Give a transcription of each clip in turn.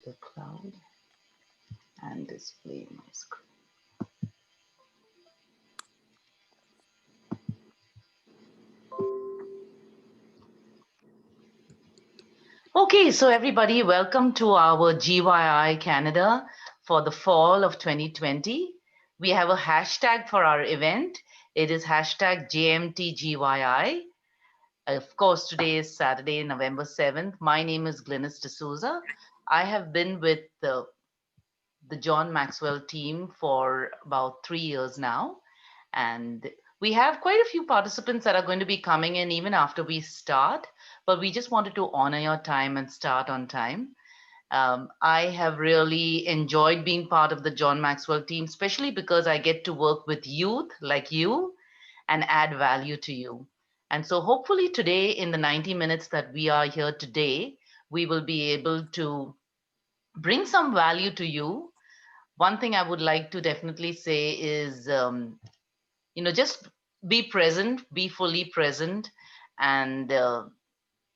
the cloud and display my screen. Okay, so everybody, welcome to our GYI Canada for the fall of 2020. We have a hashtag for our event. It is hashtag JMTGYI. Of course, today is Saturday, November 7th. My name is Glynis D'Souza. I have been with the John Maxwell team for about 3 years now. And we have quite a few participants that are going to be coming in even after we start, but we just wanted to honor your time and start on time. I have really enjoyed being part of the John Maxwell team, especially because I get to work with youth like you and add value to you. And so hopefully today, in the 90 minutes that we are here today, we will be able to bring some value to you. One thing I would like to definitely say is, just be present, be fully present. And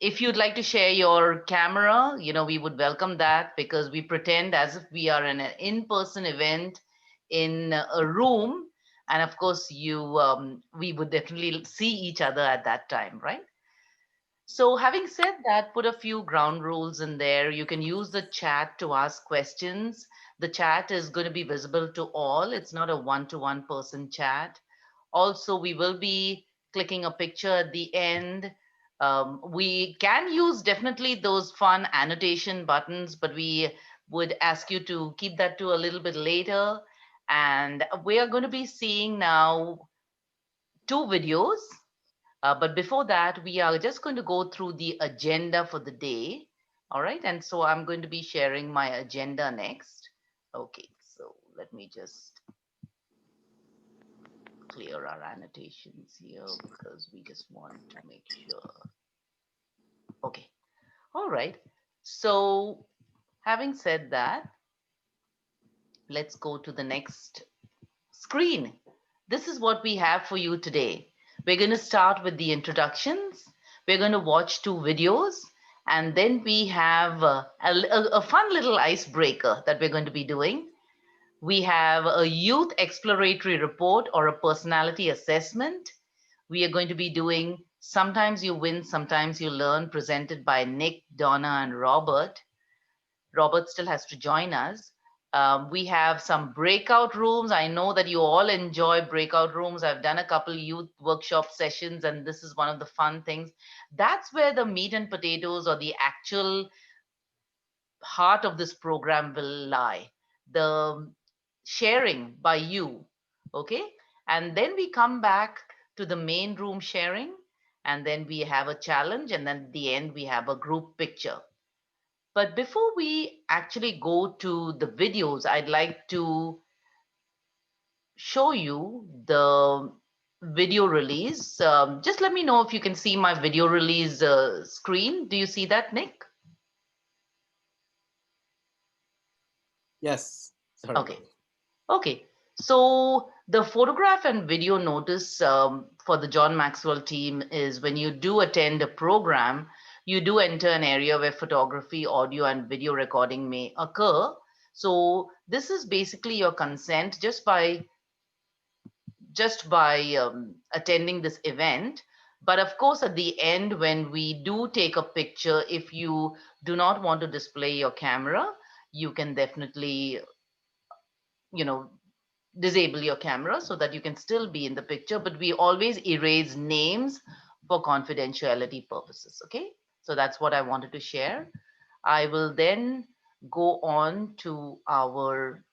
if you'd like to share your camera, we would welcome that, because we pretend as if we are in an in-person event in a room. And of course, we would definitely see each other at that time, right? So having said that, put a few ground rules in there. You can use the chat to ask questions. The chat is going to be visible to all. It's not a one-to-one person chat. Also, we will be clicking a picture at the end. We can use definitely those fun annotation buttons, but we would ask you to keep that to a little bit later. And we are going to be seeing now two videos. But before that, we are just going to go through the agenda for the day. All right. And so I'm going to be sharing my agenda next. Okay. So let me just clear our annotations here, because we just want to make sure. Okay. All right. So having said that, let's go to the next screen. This is what we have for you today. We're going to start with the introductions. We're going to watch two videos, and then we have a fun little icebreaker that we're going to be doing. We have a youth exploratory report or a personality assessment. We are going to be doing Sometimes You Win, Sometimes You Learn, presented by Nick, Donna, and Robert. Robert still has to join us. We have some breakout rooms. I know that you all enjoy breakout rooms. I've done a couple youth workshop sessions, and this is one of the fun things. That's where the meat and potatoes, or the actual heart of this program, will lie. The sharing by you, okay? And then we come back to the main room sharing, and then we have a challenge, and then at the end we have a group picture. But before we actually go to the videos, I'd like to show you the video release. Just let me know if you can see my video release screen. Do you see that, Nick? Yes. Sorry. Okay. Okay. So the photograph and video notice for the John Maxwell team is, when you do attend a program, you do enter an area where photography, audio, and video recording may occur. So this is basically your consent just by attending this event. But of course, at the end, when we do take a picture, if you do not want to display your camera, you can definitely, you know, disable your camera so that you can still be in the picture. But we always erase names for confidentiality purposes. Okay. So that's what I wanted to share. I will then go on to our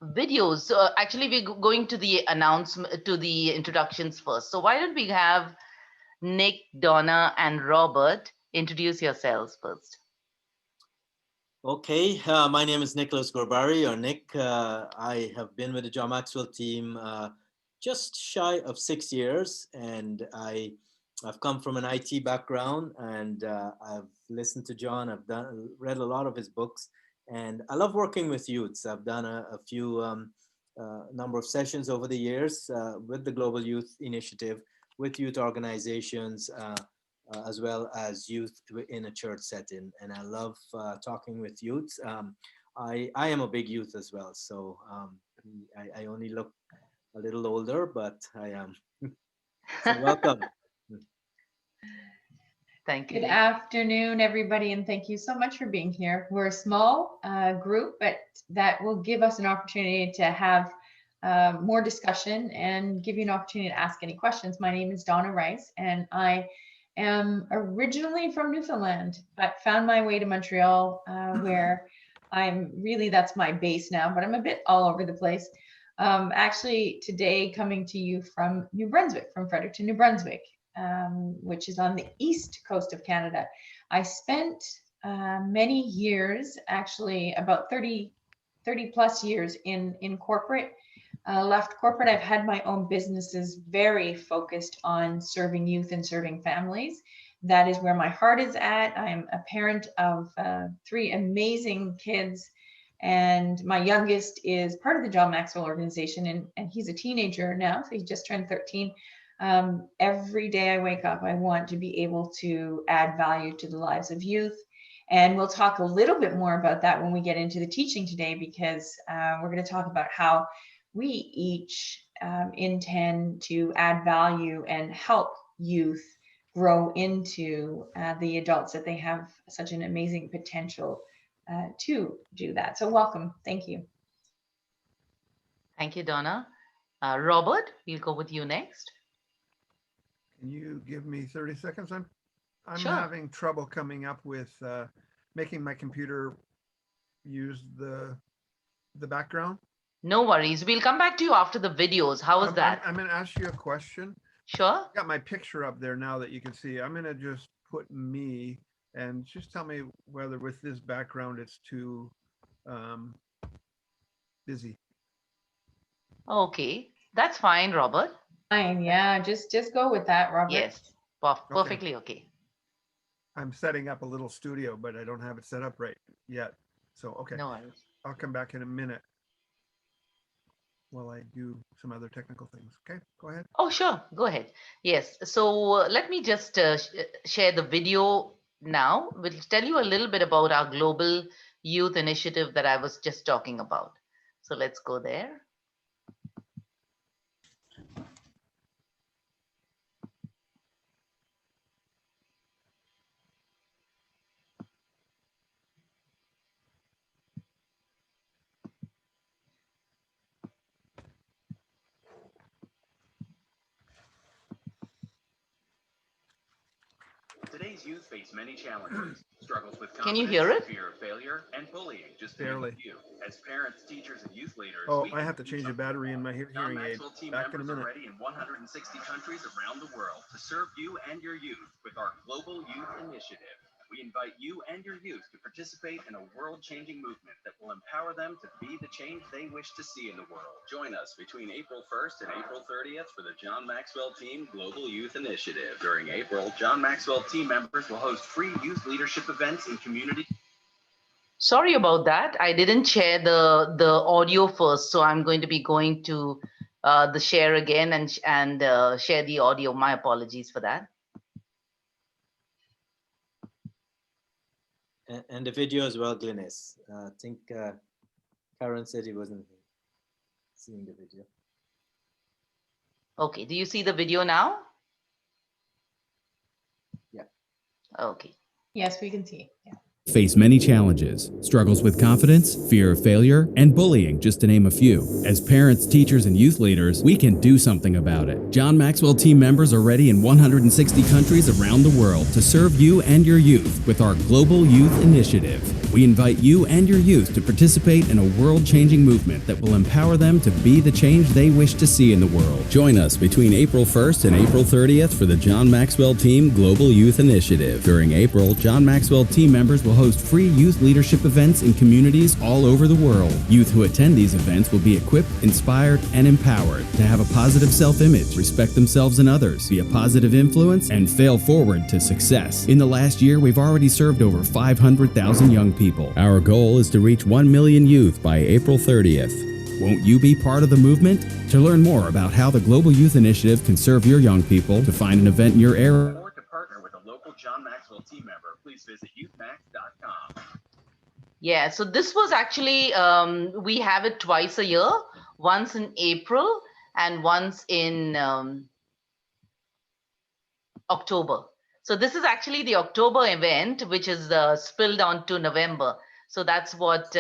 videos. So actually, we're going to the announcement, to the introductions first. So why don't we have Nick, Donna, and Robert introduce yourselves first? Okay, my name is Nicolas Goorbarry, or Nick. I have been with the John Maxwell team just shy of 6 years, and I've come from an IT background, and I've listened to John. I've read a lot of his books, and I love working with youths. I've done a few number of sessions over the years with the Global Youth Initiative, with youth organizations. as well as youth in a church setting. And I love talking with youth. I am a big youth as well, so I only look a little older, but I am. So welcome. Thank you. Good afternoon, everybody, and thank you so much for being here. We're a small group, but that will give us an opportunity to have more discussion and give you an opportunity to ask any questions. My name is Donna Rice, and I am originally from Newfoundland, but found my way to Montreal, where that's my base now, but I'm a bit all over the place. Actually, today coming to you from New Brunswick, from Fredericton, New Brunswick, which is on the east coast of Canada. I spent many years, actually about 30 plus years in corporate. Left corporate, I've had my own businesses very focused on serving youth and serving families. That is where my heart is at. I'm a parent of 3 amazing kids, and my youngest is part of the John Maxwell organization, and he's a teenager now, so he just turned 13. Every day I wake up, I want to be able to add value to the lives of youth. And we'll talk a little bit more about that when we get into the teaching today, because we're going to talk about how we each intend to add value and help youth grow into the adults that they have such an amazing potential to do that. So welcome. Thank you. Thank you, Donna. Robert, we'll go with you next. Can you give me 30 seconds? I'm Sure. having trouble coming up with making my computer use the background. No worries. We'll come back to you after the videos. How was that? I'm going to ask you a question. Sure. Got my picture up there now that you can see. I'm going to just put me and just tell me whether with this background it's too busy. Okay. That's fine, Robert. Fine. Yeah, just go with that, Robert. Yes. Perfectly okay. I'm setting up a little studio, but I don't have it set up right yet. So, okay. No worries. I'll come back in a minute while I do some other technical things. Okay, go ahead. Oh, sure. Go ahead. Yes. So let me just share the video now. We'll tell you a little bit about our global youth initiative that I was just talking about. So let's go there. Today's youth face many challenges, struggles with Can you confidence, hear it? fear of failure, and bullying. Just Barely. to name a few. As parents, teachers, and youth leaders, Oh, we I have to can change do the battery in my something. hearing John aid. Maxwell team Back in a members are minute. ready in 160 countries around the world to serve you and your youth with our Global Youth Initiative. We invite you and your youth to participate in a world-changing movement that will empower them to be the change they wish to see in the world. Join us between April 1st and April 30th for the John Maxwell Team Global Youth Initiative. During April, John Maxwell team members will host free youth leadership events in community. Sorry about that. I didn't share the audio first, so I'm going to be going to the share again and share the audio. My apologies for that. And the video as well, Glynis. I think Karen said he wasn't seeing the video. Okay, do you see the video now? Yeah. Okay. Yes, we can see. Yeah. Face many challenges, struggles with confidence, fear of failure, and bullying, just to name a few. As parents, teachers, and youth leaders, we can do something about it. John Maxwell team members are ready in 160 countries around the world to serve you and your youth with our Global Youth Initiative. We invite you and your youth to participate in a world-changing movement that will empower them to be the change they wish to see in the world. Join us between April 1st and April 30th for the John Maxwell Team Global Youth Initiative. During April, John Maxwell team members will host free youth leadership events in communities all over the world. Youth who attend these events will be equipped, inspired, and empowered to have a positive self-image, respect themselves and others, be a positive influence, and fail forward to success. In the last year, we've already served over 500,000 young people. Our goal is to reach 1 million youth by April 30th. Won't you be part of the movement? To learn more about how the Global Youth Initiative can serve your young people, to find an event in your area, Or to partner with a local Yeah, so this was actually, we have it twice a year, once in April and once in October. So this is actually the October event, which is spilled on to November. So that's what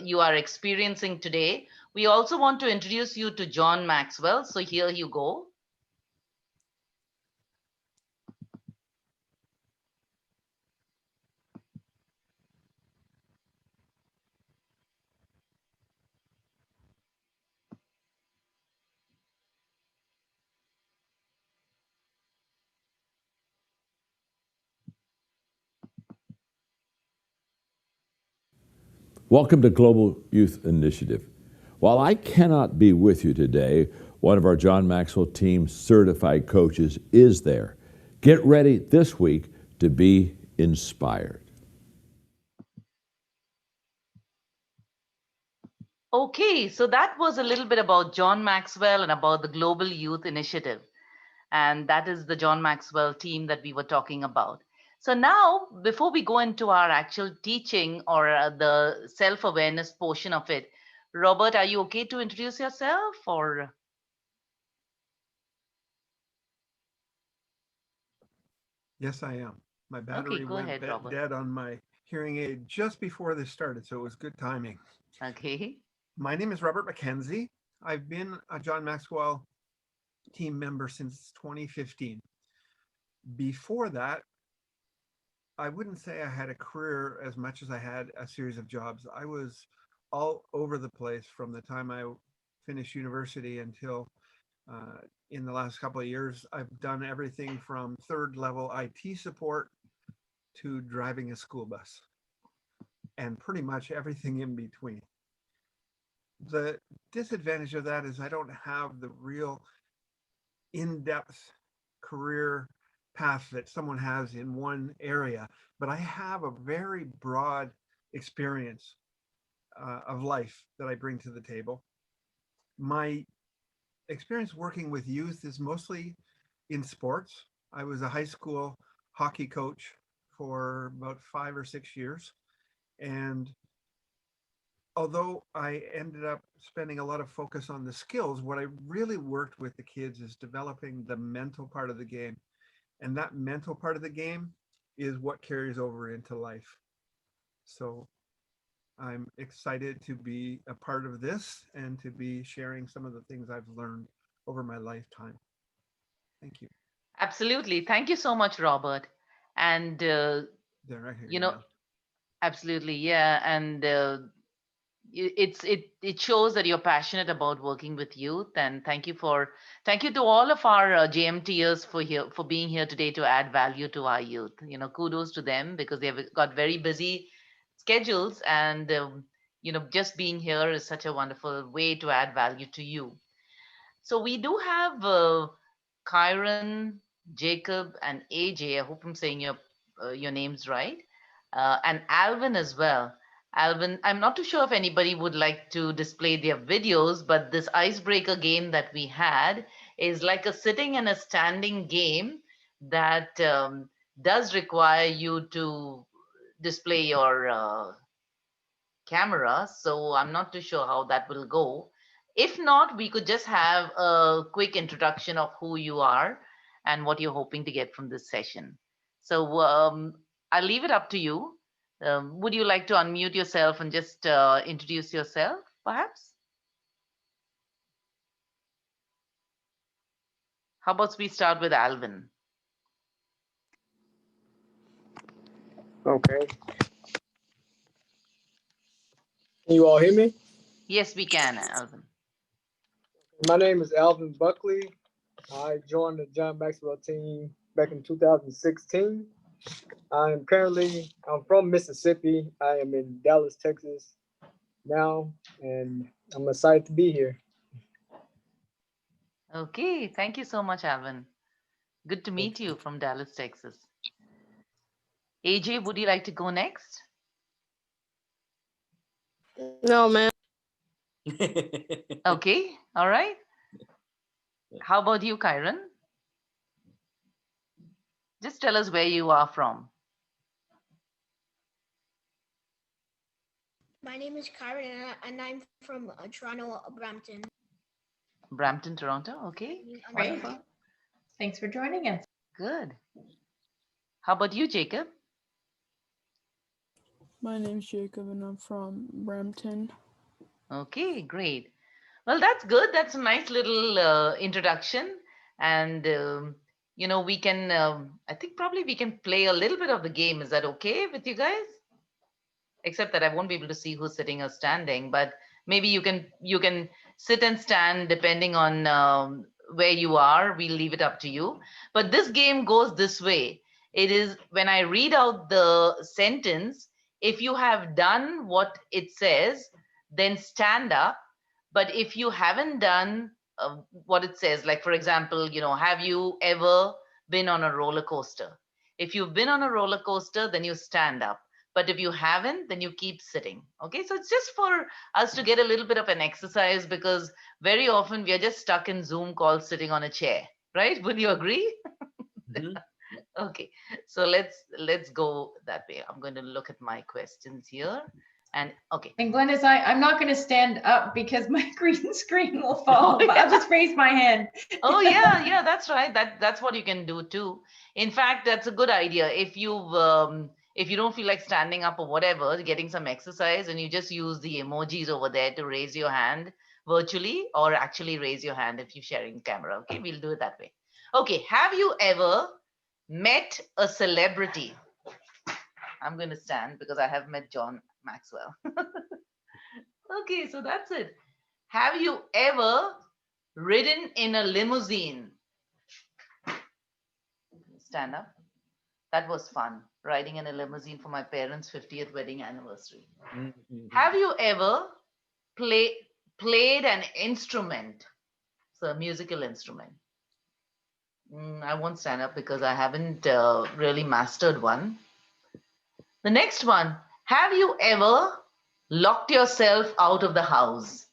you are experiencing today. We also want to introduce you to John Maxwell. So here you go. Welcome to Global Youth Initiative. While I cannot be with you today, one of our John Maxwell team certified coaches is there. Get ready this week to be inspired. Okay, so that was a little bit about John Maxwell and about the Global Youth Initiative. And that is the John Maxwell team that we were talking about. So now, before we go into our actual teaching or the self-awareness portion of it, Robert, are you okay to introduce yourself or? Yes, I am. My Okay, battery go went ahead, Robert. dead on my hearing aid just before this started, so it was good timing. Okay. My name is Robert McKenzie. I've been a John Maxwell team member since 2015. Before that, I wouldn't say I had a career as much as I had a series of jobs. I was all over the place from the time I finished university until in the last couple of years. I've done everything from third level IT support to driving a school bus and pretty much everything in between. The disadvantage of that is I don't have the real in-depth career path that someone has in one area, but I have a very broad experience of life that I bring to the table. My experience working with youth is mostly in sports. I was a high school hockey coach for about 5 or 6 years. And although I ended up spending a lot of focus on the skills, what I really worked with the kids is developing the mental part of the game. And that mental part of the game is what carries over into life. So I'm excited to be a part of this and to be sharing some of the things I've learned over my lifetime. Thank you. Absolutely. Thank you so much, Robert. And, There, I hear you you know, now. absolutely. Yeah. And it shows that you're passionate about working with youth, and thank you to all of our JMTers for being here today to add value to our youth. Kudos to them because they've got very busy schedules, and just being here is such a wonderful way to add value to you. So we do have Kyron, Jacob, and AJ. I hope I'm saying your names right, and Alvin as well. Alvin, I'm not too sure if anybody would like to display their videos, but this icebreaker game that we had is like a sitting and a standing game that does require you to display your camera. So I'm not too sure how that will go. If not, we could just have a quick introduction of who you are and what you're hoping to get from this session. So I'll leave it up to you. Would you like to unmute yourself and just introduce yourself, perhaps? How about we start with Alvin? Okay. Can you all hear me? Yes, we can, Alvin. My name is Alvin Buckley. I joined the John Maxwell team back in 2016. I'm from Mississippi. I am in Dallas, Texas now, and I'm excited to be here. Okay, thank you so much, Alvin. Good to meet you from Dallas, Texas. AJ, would you like to go next? No, man. Okay, all right. How about you, Kyron? Just tell us where you are from. My name is Kyron, and I'm from Toronto, Brampton. Brampton, Toronto. Okay. Great. Wonderful. Thanks for joining us. Good. How about you, Jacob? My name's Jacob and I'm from Brampton. Okay, great. Well, that's good. That's a nice little introduction. And, we can, I think probably we can play a little bit of the game. Is that okay with you guys? Except that I won't be able to see who's sitting or standing, but maybe you can sit and stand depending on where you are. We'll leave it up to you. But this game goes this way. It is when I read out the sentence, if you have done what it says, then stand up. But if you haven't done what it says, like for example, have you ever been on a roller coaster? If you've been on a roller coaster, then you stand up. But if you haven't, then you keep sitting. Okay, so it's just for us to get a little bit of an exercise, because very often we are just stuck in Zoom calls sitting on a chair, right? Would you agree? Mhm. Okay, so let's go that way. I'm going to look at my questions here. And okay. And Glennis, I'm not going to stand up because my green screen will fall. But I'll just raise my hand. Oh yeah, that's right. That's what you can do too. In fact, that's a good idea. If you don't feel like standing up or whatever, getting some exercise, and you just use the emojis over there to raise your hand virtually, or actually raise your hand if you're sharing camera. Okay, we'll do it that way. Okay, have you ever met a celebrity? I'm going to stand because I have met John Maxwell. Okay, so that's it. Have you ever ridden in a limousine? Stand up. That was fun, riding in a limousine for my parents' 50th wedding anniversary. Mhm. Have you ever played an instrument? So a musical instrument. I won't stand up because I haven't really mastered one. The next one, have you ever locked yourself out of the house?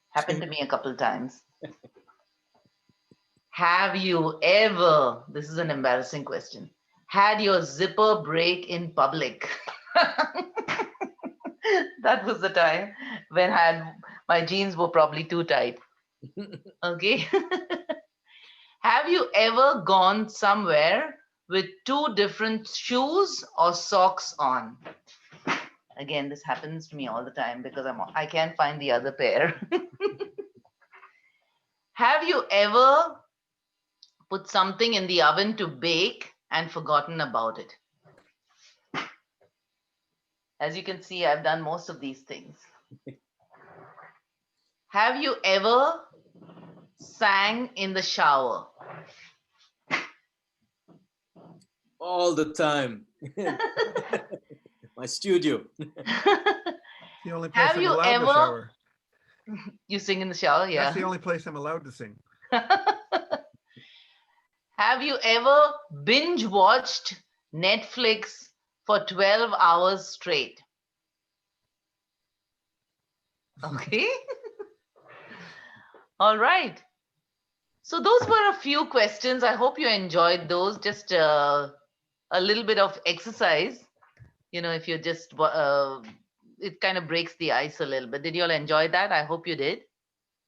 Happened to me a couple of times. Have you ever, this is an embarrassing question, had your zipper break in public? That was the time when my jeans were probably too tight. Okay. Have you ever gone somewhere with two different shoes or socks on? Again, this happens to me all the time because I can't find the other pair. Have you ever put something in the oven to bake and forgotten about it? As you can see, I've done most of these things. Have you ever sang in the shower? All the time. My studio. The only place Have I'm you allowed ever? to shower. You sing in the shower, yeah. That's the only place I'm allowed to sing. Have you ever binge watched Netflix for 12 hours straight? Okay. All right. So those were a few questions. I hope you enjoyed those. Just a little bit of exercise. If you're just, it kind of breaks the ice a little bit. Did you all enjoy that? I hope you did.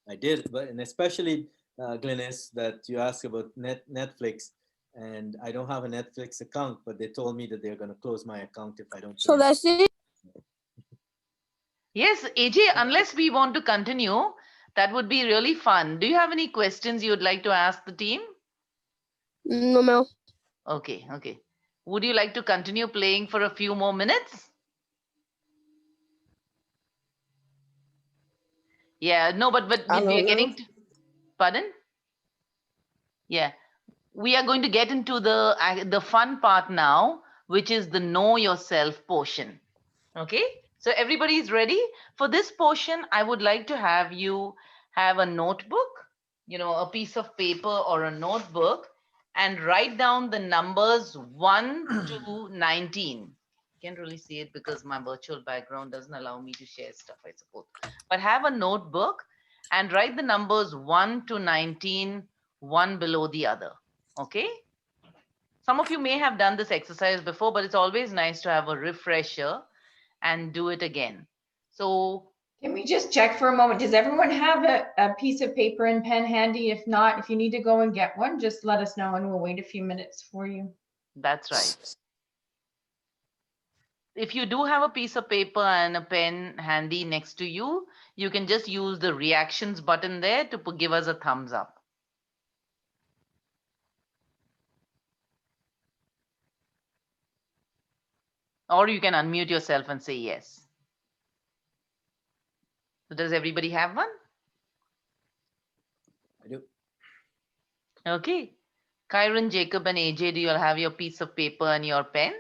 I did, and especially Glynis, that you asked about Netflix, and I don't have a Netflix account, but they told me that they're going to close my account if I don't. So that's it. Yes, AJ, unless we want to continue, that would be really fun. Do you have any questions you would like to ask the team? No, Mel. Okay. Would you like to continue playing for a few more minutes? Yeah, no, but we are getting to, pardon? Yeah, we are going to get into the fun part now, which is the know yourself portion. Okay, so everybody's ready for this portion. I would like to have you have a notebook, a piece of paper or a notebook, and write down the numbers 1 to 19. Can't really see it because my virtual background doesn't allow me to share stuff, I suppose. But have a notebook and write the numbers 1 to 19, one below the other. Okay? Some of you may have done this exercise before, but it's always nice to have a refresher. and do it again. So Can we just check for a moment? Does everyone have a piece of paper and pen handy? If not, if you need to go and get one, just let us know and we'll wait a few minutes for you. that's right. If you do have a piece of paper and a pen handy next to you, you can just use the reactions button there to give us a thumbs up. Or you can unmute yourself and say yes. So does everybody have one? I do. Okay. Kyron, Jacob, and AJ, do you all have your piece of paper and your pen?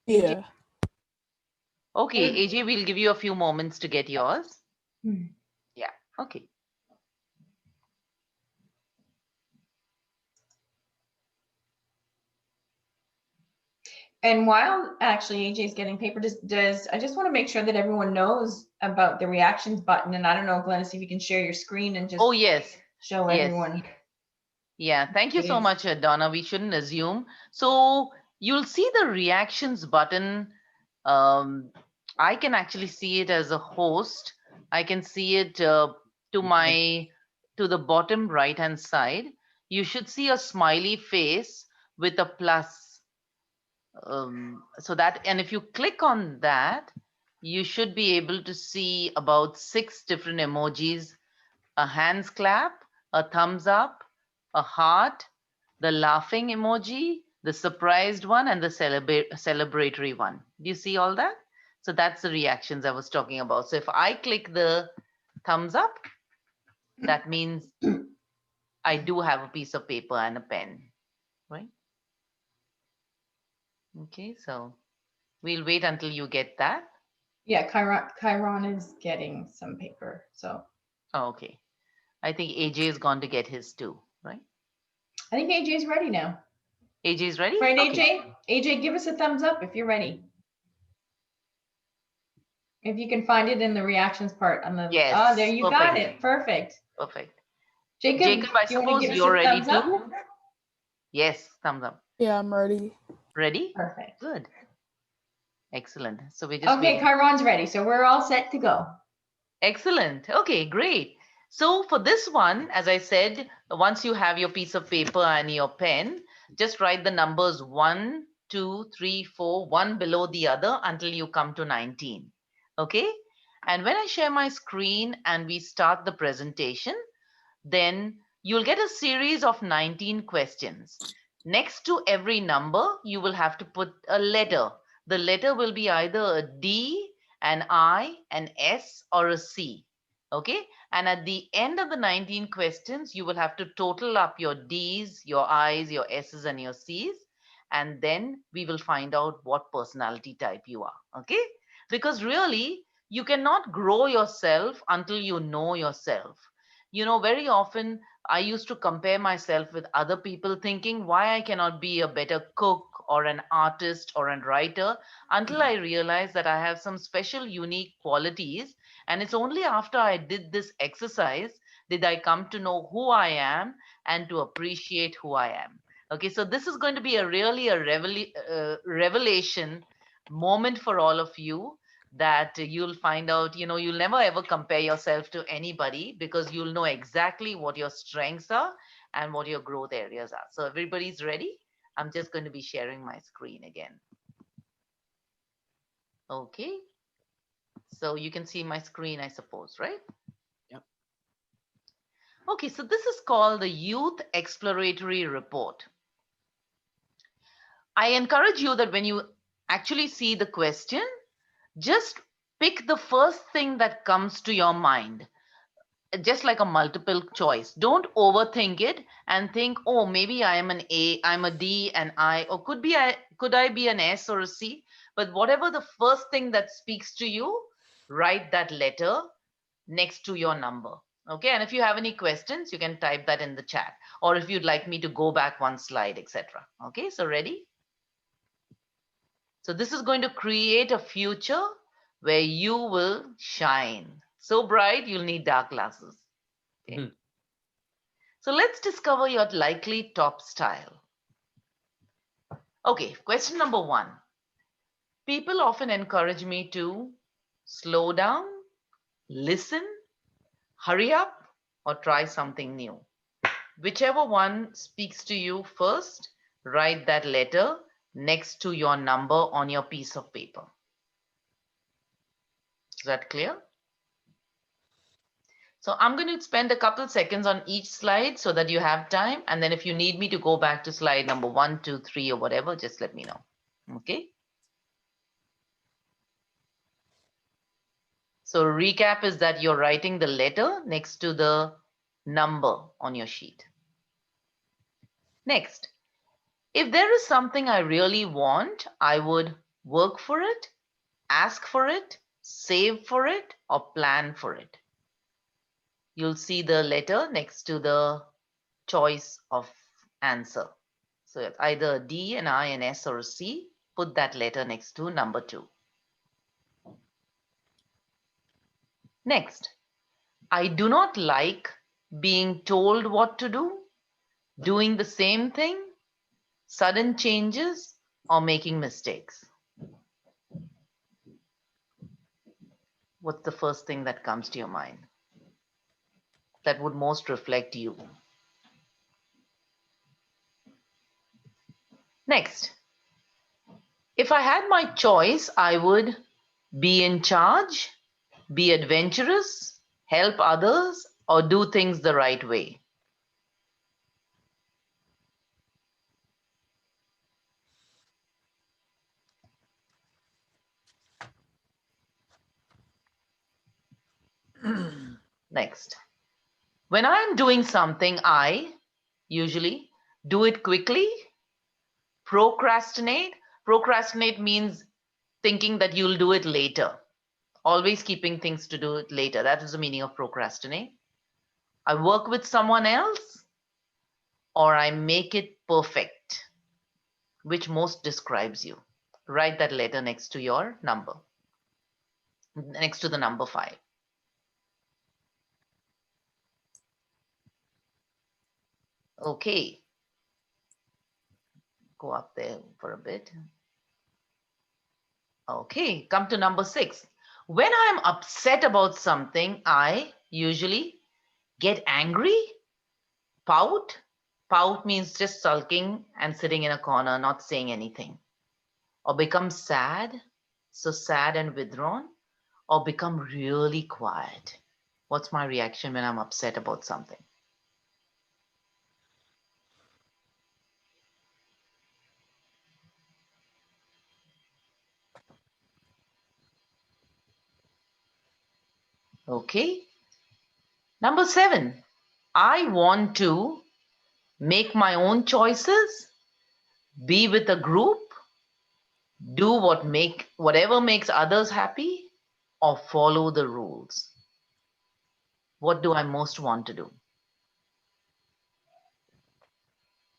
Yeah. Okay, AJ, we'll give you a few moments to get yours. Yeah, okay. And while actually AJ's getting paper, I just want to make sure that everyone knows about the reactions button. And I don't know, Glennis, if you can share your screen and just yes. show Yes. everyone. Yeah, thank you so much, Donna. We shouldn't assume. So you'll see the reactions button. I can actually see it as a host. I can see it to the bottom right hand side. You should see a smiley face with a plus. So that, and if you click on that, you should be able to see about 6 different emojis: a hands clap, a thumbs up, a heart, the laughing emoji, the surprised one, and the celebratory one. Do you see all that? So that's the reactions I was talking about. So if I click the thumbs up, that means I do have a piece of paper and a pen, right? Okay, so we'll wait until you get that. Yeah, Chiron is getting some paper, so. Oh, okay. I think AJ is going to get his too, right? I think AJ's ready now. AJ's ready? Right, Okay. AJ, give us a thumbs up if you're ready. If you can find it in the reactions part on the, Yes. oh, there you got it. Perfect. Perfect. Jacob, I do you want to suppose give us you're a ready thumbs up? too? Yes, thumbs up. Yeah, I'm ready. Ready? Perfect. Good. Excellent. So we just okay, Chiron's ready. So we're all set to go. Excellent. Okay, great. So for this one, as I said, once you have your piece of paper and your pen, just write the numbers 1, 2, 3, 4, one below the other until you come to 19. Okay. And when I share my screen and we start the presentation, then you'll get a series of 19 questions. Next to every number, you will have to put a letter. The letter will be either a D, an I, an S, or a C. Okay. And at the end of the 19 questions, you will have to total up your D's, your I's, your S's, and your C's. And then we will find out what personality type you are. Okay. Because really, you cannot grow yourself until you know yourself. You know, very often I used to compare myself with other people, thinking why I cannot be a better cook or an artist or a writer, until I realized that I have some special, unique qualities. And it's only after I did this exercise did I come to know who I am and to appreciate who I am. Okay, so this is going to be really a revelation moment for all of you, that you'll find out, you'll never ever compare yourself to anybody, because you'll know exactly what your strengths are and what your growth areas are. So everybody's ready? I'm just going to be sharing my screen again. Okay. So you can see my screen, I suppose, right? Yep. Okay, so this is called the Youth Exploratory Report. I encourage you that when you actually see the question, just pick the first thing that comes to your mind, just like a multiple choice. Don't overthink it and think, oh, maybe I am an A, I'm a D, and I, or could I be an S or a C? But whatever the first thing that speaks to you, write that letter next to your number. Okay, and if you have any questions, you can type that in the chat, or if you'd like me to go back one slide, etc. Okay, so ready? So this is going to create a future where you will shine so bright you'll need dark glasses. Okay. Mm-hmm. So let's discover your likely top style. Okay, question number 1. People often encourage me to slow down, listen, hurry up, or try something new. Whichever one speaks to you first, write that letter next to your number on your piece of paper. Is that clear? So I'm going to spend a couple seconds on each slide so that you have time. And then if you need me to go back to slide number 1, 2, 3, or whatever, just let me know. Okay. So recap is that you're writing the letter next to the number on your sheet. Next, if there is something I really want, I would work for it, ask for it, save for it, or plan for it. You'll see the letter next to the choice of answer. So it's either a D, an I, an S, or a C. Put that letter next to number 2. Next, I do not like being told what to do, doing the same thing, sudden changes, or making mistakes. What's the first thing that comes to your mind that would most reflect you? Next, if I had my choice, I would be in charge, be adventurous, help others, or do things the right way. Next, when I'm doing something, I usually do it quickly, procrastinate. Procrastinate means thinking that you'll do it later, always keeping things to do it later. That is the meaning of procrastinate. I work with someone else, or I make it perfect. Which most describes you? Write that letter next to your number, next to the number 5. Okay. Go up there for a bit. Okay, come to number 6. When I'm upset about something, I usually get angry, pout. Pout means just sulking and sitting in a corner, not saying anything. Or become sad, so sad and withdrawn, or become really quiet. What's my reaction when I'm upset about something? Okay. Number 7, I want to make my own choices, be with a group, do whatever makes others happy, or follow the rules. What do I most want to do?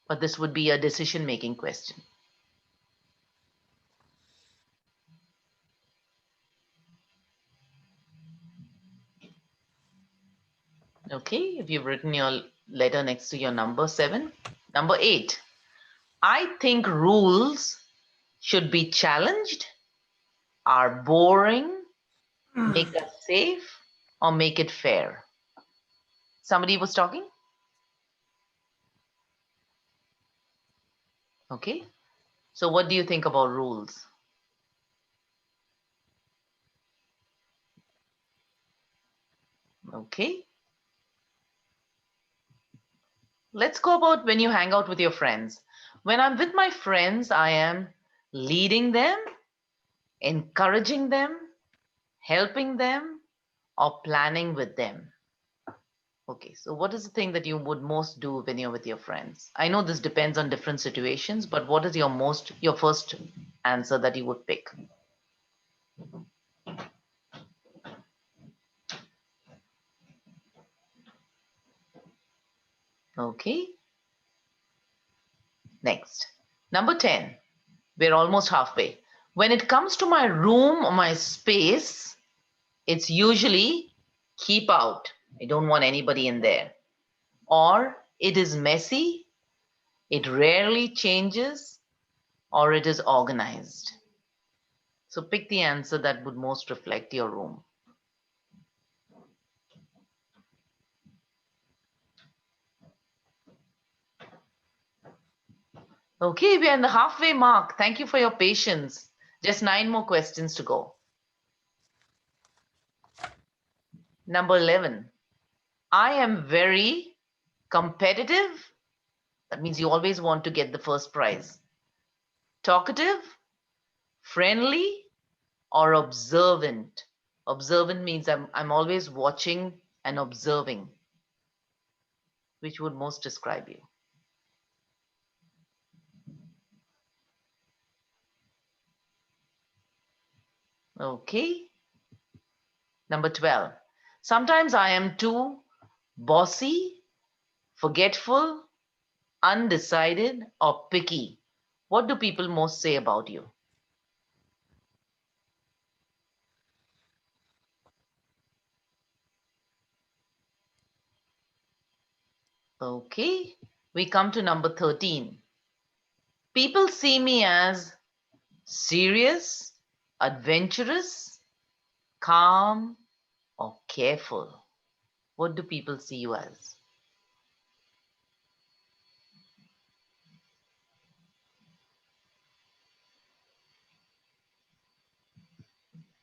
But this would be a decision-making question. Okay, if you've written your letter next to your number 7. Number 8, I think rules should be challenged, are boring, make us safe, or make it fair. Somebody was talking? Okay, so what do you think about rules? Okay. Let's go about when you hang out with your friends. When I'm with my friends, I am leading them, encouraging them, helping them, or planning with them. Okay, so what is the thing that you would most do when you're with your friends? I know this depends on different situations, but what is your first answer that you would pick? Okay. Next, number 10. We're almost halfway. When it comes to my room or my space, it's usually keep out. I don't want anybody in there. Or it is messy, it rarely changes, or it is organized. So pick the answer that would most reflect your room. Okay, we are in the halfway mark. Thank you for your patience. Just 9 more questions to go. Number 11. I am very competitive. That means you always want to get the first prize. Talkative, friendly, or observant. Observant means I'm always watching and observing. Which would most describe you? Okay. Number 12. Sometimes I am too bossy, forgetful, undecided, or picky. What do people most say about you? Okay. We come to number 13. People see me as serious, adventurous, calm, or careful. What do people see you as?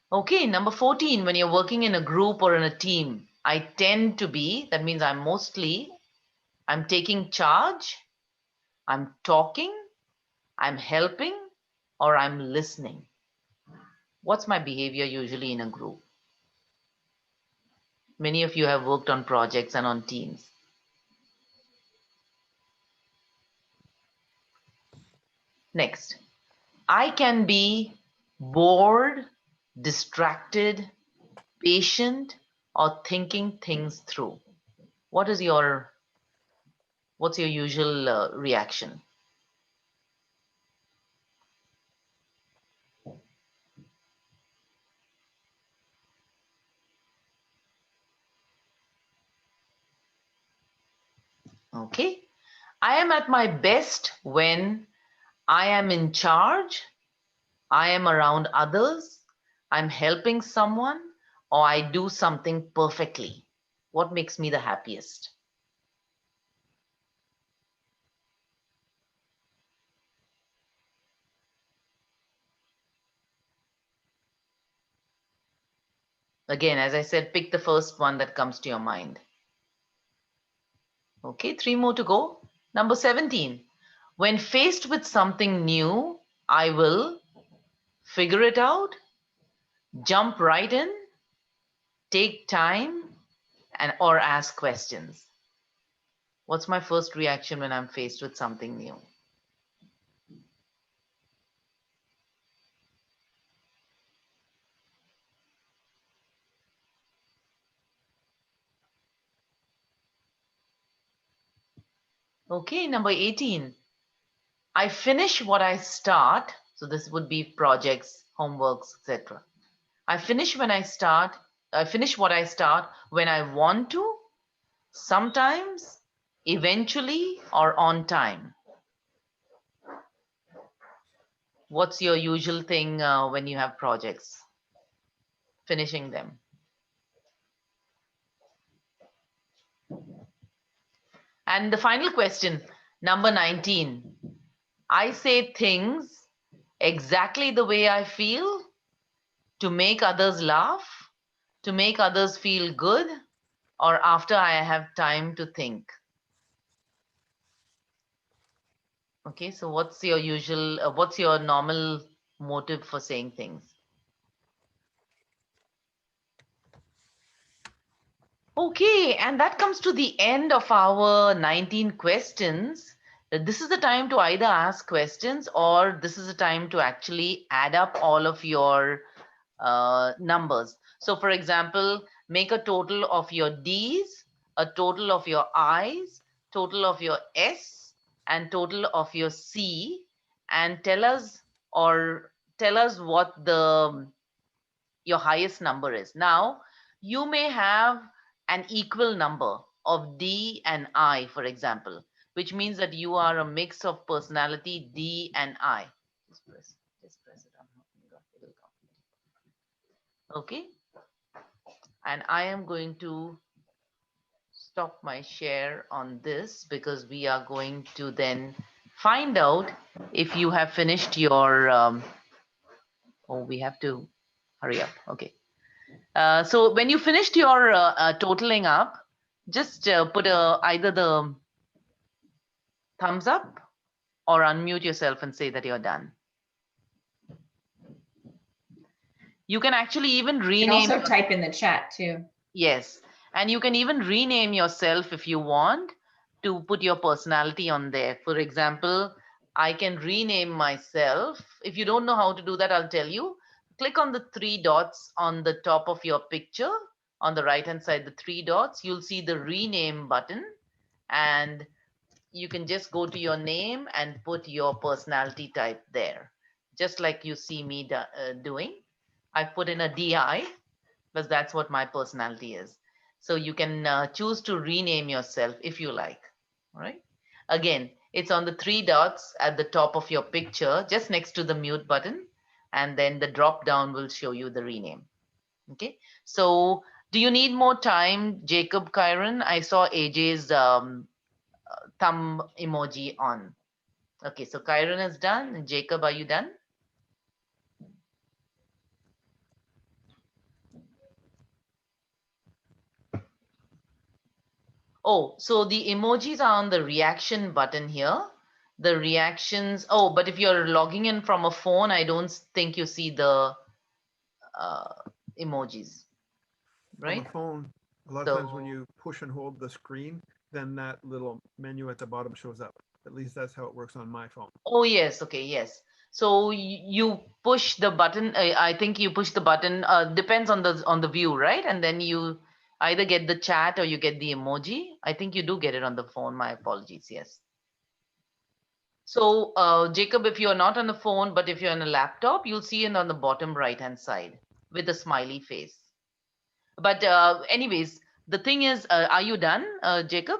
Okay, number 14, when you're working in a group or in a team, I tend to be, that means I'm taking charge, I'm talking, I'm helping, or I'm listening. What's my behavior usually in a group? Many of you have worked on projects and on teams. Next, I can be bored, distracted, patient, or thinking things through. What's your usual reaction? Okay. I am at my best when I am in charge, I am around others, I'm helping someone, or I do something perfectly. What makes me the happiest? Again, as I said, pick the first one that comes to your mind. Okay, 3 more to go. Number 17. When faced with something new, I will figure it out, jump right in, take time, or ask questions. What's my first reaction when I'm faced with something new? Okay, number 18. I finish what I start. So this would be projects, homeworks, etc. I finish what I start when I want to, sometimes, eventually, or on time. What's your usual thing when you have projects? Finishing them. And the final question, number 19. I say things exactly the way I feel to make others laugh, to make others feel good, or after I have time to think. Okay, so what's your normal motive for saying things? Okay, and that comes to the end of our 19 questions. This is the time to either ask questions or this is the time to actually add up all of your numbers. So for example, make a total of your D's, a total of your I's, total of your S, and total of your C, and tell us what your highest number is. Now, you may have an equal number of D and I, for example, which means that you are a mix of personality D and I. Just press it. It'll come. Okay. And I am going to stop my share on this because we are going to then find out if you have finished your, oh, we have to hurry up. Okay. So when you finished your totaling up, just put either the thumbs up or unmute yourself and say that you're done. You can actually even You can rename. also type in the chat too. Yes. And you can even rename yourself if you want to put your personality on there. For example, I can rename myself. If you don't know how to do that, I'll tell you. Click on the three dots on the top of your picture. On the right hand side, the three dots, you'll see the rename button. And you can just go to your name and put your personality type there. Just like you see me doing. I put in a DI because that's what my personality is. So you can choose to rename yourself if you like. All right. Again, it's on the three dots at the top of your picture, just next to the mute button. And then the drop down will show you the rename. Okay. So do you need more time, Jacob, Kyron? I saw AJ's thumb emoji on. Okay. So Kyron is done. Jacob, are you done? Oh, so the emojis are on the reaction button here. The reactions. Oh, but if you're logging in from a phone, I don't think you see the emojis, On right? the phone, a lot of times when you push and hold the screen, then that little menu at the bottom shows up. At least that's how it works on my phone. Oh, yes. Okay. Yes. So you push the button. I think you push the button. Depends on the view, right? And then you either get the chat or you get the emoji. I think you do get it on the phone. My apologies. Yes. So, Jacob, if you're not on the phone, but if you're on a laptop, you'll see it on the bottom right-hand side with a smiley face. But anyways, the thing is, are you done, Jacob?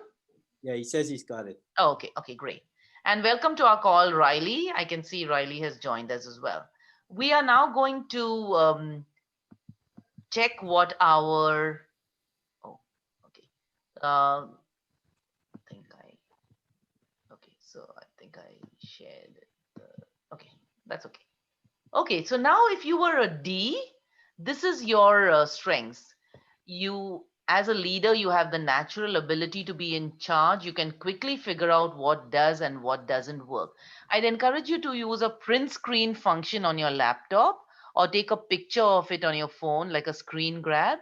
Yeah, he says he's got it. Oh, okay. Okay, great. And welcome to our call, Riley. I can see Riley has joined us as well. We are now going to check what our, oh, okay. So I think I shared it. Okay, that's okay. Okay, so now if you were a D, this is your strengths. You, as a leader, you have the natural ability to be in charge. You can quickly figure out what does and what doesn't work. I'd encourage you to use a print screen function on your laptop or take a picture of it on your phone, like a screen grab,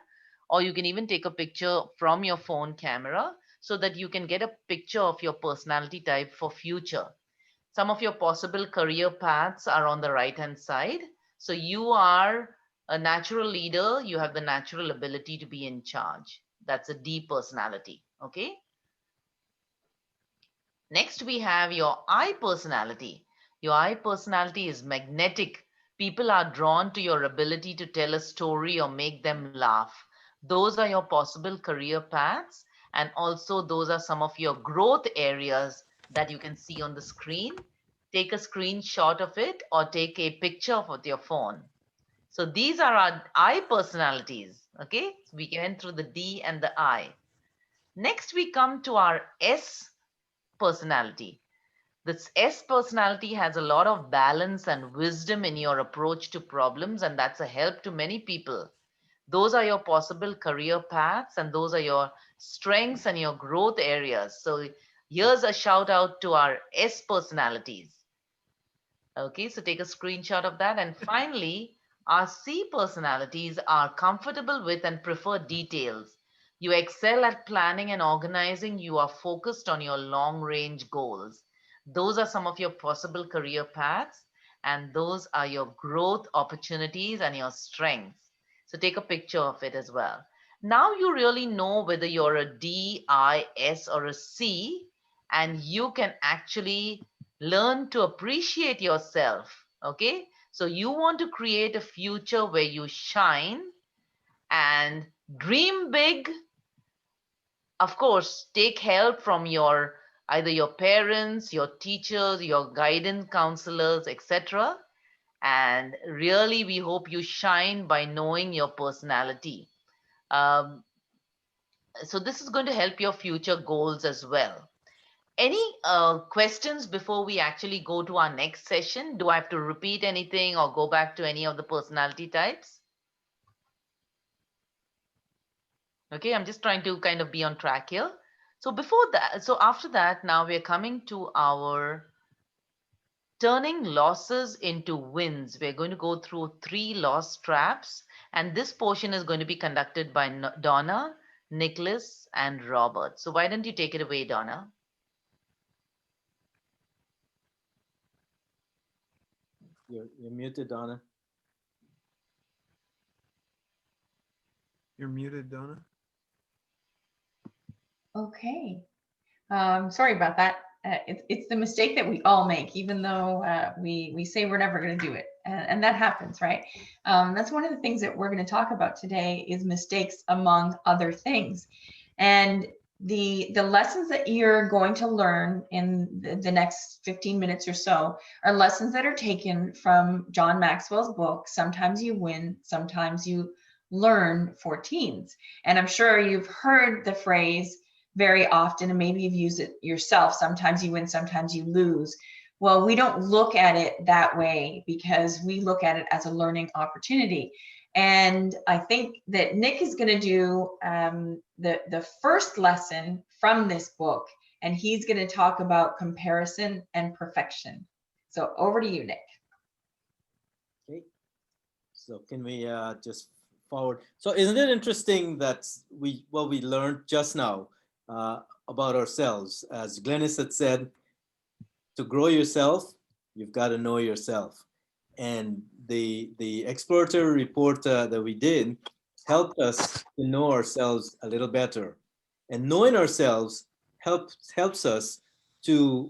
or you can even take a picture from your phone camera so that you can get a picture of your personality type for future. Some of your possible career paths are on the right hand side. So you are a natural leader. You have the natural ability to be in charge. That's a D personality. Okay. Next, we have your I personality. Your I personality is magnetic. People are drawn to your ability to tell a story or make them laugh. Those are your possible career paths. And also those are some of your growth areas that you can see on the screen. Take a screenshot of it or take a picture with your phone. So these are our I personalities. Okay. So we went through the D and the I. Next, we come to our S personality. This S personality has a lot of balance and wisdom in your approach to problems, and that's a help to many people. Those are your possible career paths, and those are your strengths and your growth areas. So here's a shout out to our S personalities. Okay, so take a screenshot of that. And finally, our C personalities are comfortable with and prefer details. You excel at planning and organizing. You are focused on your long range goals. Those are some of your possible career paths, and those are your growth opportunities and your strengths. So take a picture of it as well. Now you really know whether you're a D, I, S, or a C, and you can actually learn to appreciate yourself. Okay. So you want to create a future where you shine and dream big. Of course, take help from either your parents, your teachers, your guidance counselors, etc. And really, we hope you shine by knowing your personality. Um, so this is going to help your future goals as well. Any questions before we actually go to our next session? Do I have to repeat anything or go back to any of the personality types? Okay, I'm just trying to kind of be on track here. So before that, so after that, now we're coming to our turning losses into wins. We're going to go through 3 loss traps, and this portion is going to be conducted by Donna, Nicolas, and Robert. So why don't you take it away, Donna? You're muted, Donna. You're muted, Donna. Okay. Sorry about that. It's the mistake that we all make, even though we say we're never going to do it, and that happens, right? That's one of the things that we're going to talk about today is mistakes, among other things, and the lessons that you're going to learn in the next 15 minutes or so are lessons that are taken from John Maxwell's book, Sometimes You Win, Sometimes You Learn for Teens. And I'm sure you've heard the phrase very often, and maybe you've used it yourself. Sometimes you win, sometimes you lose. Well, we don't look at it that way because we look at it as a learning opportunity. And I think that Nick is going to do the first lesson from this book, and he's going to talk about comparison and perfection. So over to you, Nick. Okay. So can we just forward? So isn't it interesting that what we learned just now about ourselves? As Glennis had said, to grow yourself, you've got to know yourself. And the exploratory report that we did helped us to know ourselves a little better. And knowing ourselves helps us to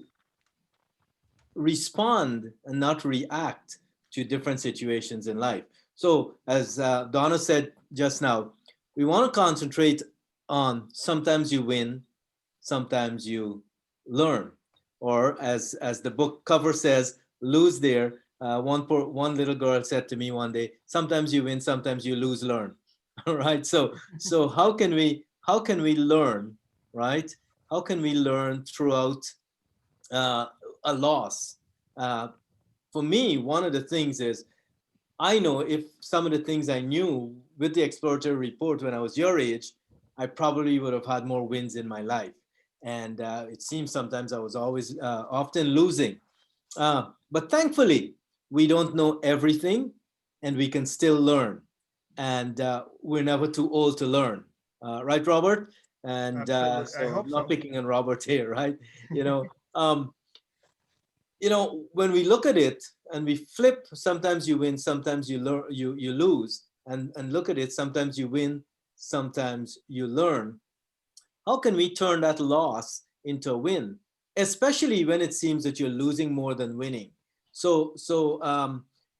respond and not react to different situations in life. So as Donna said just now, we want to concentrate on sometimes you win, sometimes you learn. Or as the book cover says, lose there. One little girl said to me one day, sometimes you win, sometimes you lose, learn. All right. So how can we learn, right? How can we learn throughout a loss? For me, one of the things is, I know if some of the things I knew with the exploratory report when I was your age, I probably would have had more wins in my life. And it seems sometimes I was always often losing. But thankfully, we don't know everything and we can still learn. And we're never too old to learn. Right, Robert? And I so hope I'm not so. picking on Robert here, right? When we look at it and we flip, sometimes you win, sometimes you learn, you lose, and look at it, sometimes you win, sometimes you learn. How can we turn that loss into a win, especially when it seems that you're losing more than winning? So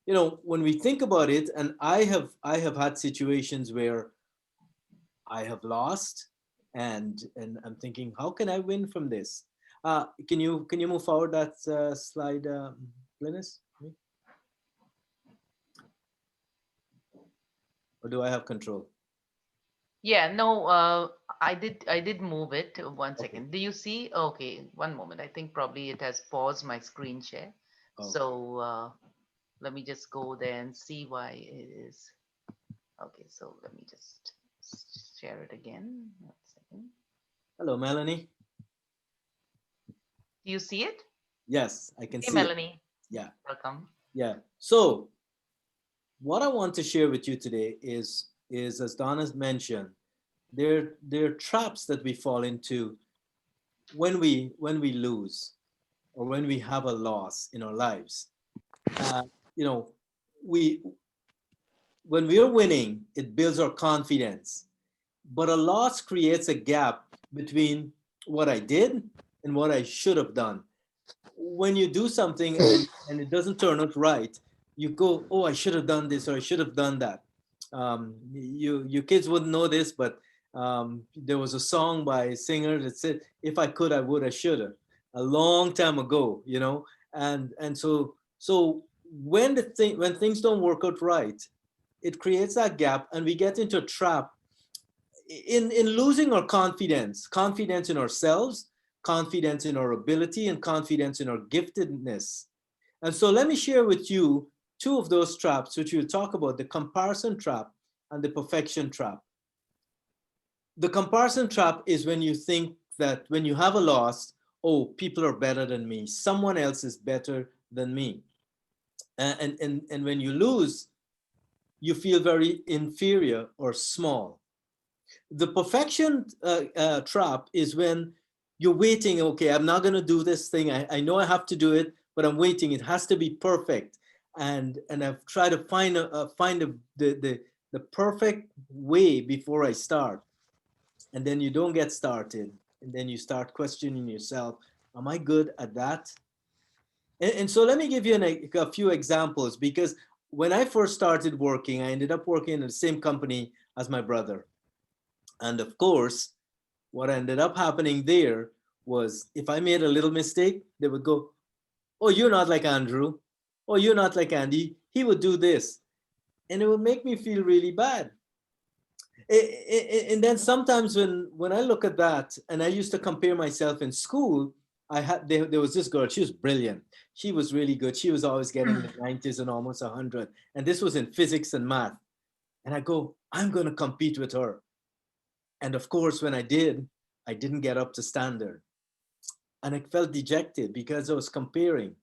when we think about it, and I have had situations where I have lost, and I'm thinking, how can I win from this? Can you move forward that slide, Glynis? Or do I have control? Yeah, no, I did move it. One second. Do you see? Okay, one moment. I think probably it has paused my screen share. Oh. So let me just go there and see why it is. Okay, so let me just share it again. 1 second. Hello, Melanie. Do you see it? Yes, I can Hey, see Melanie. it. Yeah. Welcome. Yeah. So what I want to share with you today is as Donna mentioned, there are traps that we fall into when we lose or when we have a loss in our lives. When we are winning, it builds our confidence, but a loss creates a gap between what I did and what I should have done. When you do something and it doesn't turn out right, you go, oh, I should have done this or I should have done that. You kids wouldn't know this, but there was a song by a singer that said, if I could, I would, I should have, a long time ago, and so when things don't work out right, it creates that gap, and we get into a trap in losing our confidence in ourselves, confidence in our ability, and confidence in our giftedness. And so let me share with you two of those traps, which we'll talk about: the comparison trap and the perfection trap. The comparison trap is when you think that when you have a loss, oh, people are better than me, someone else is better than me. And when you lose, you feel very inferior or small. The perfection trap is when you're waiting. Okay, I'm not going to do this thing. I know I have to do it, but I'm waiting. It has to be perfect. And I've tried to find the perfect way before I start. And then you don't get started. And then you start questioning yourself. Am I good at that? And so let me give you a few examples, because when I first started working, I ended up working in the same company as my brother. And of course, what ended up happening there was if I made a little mistake, they would go, oh, you're not like Andrew. Oh, you're not like Andy. He would do this. And it would make me feel really bad. And then sometimes when I look at that, and I used to compare myself in school, there was this girl, she was brilliant. She was really good. She was always getting the 90s and almost 100. And this was in physics and math. And I go, I'm going to compete with her. And of course, when I did, I didn't get up to standard. And I felt dejected because I was comparing.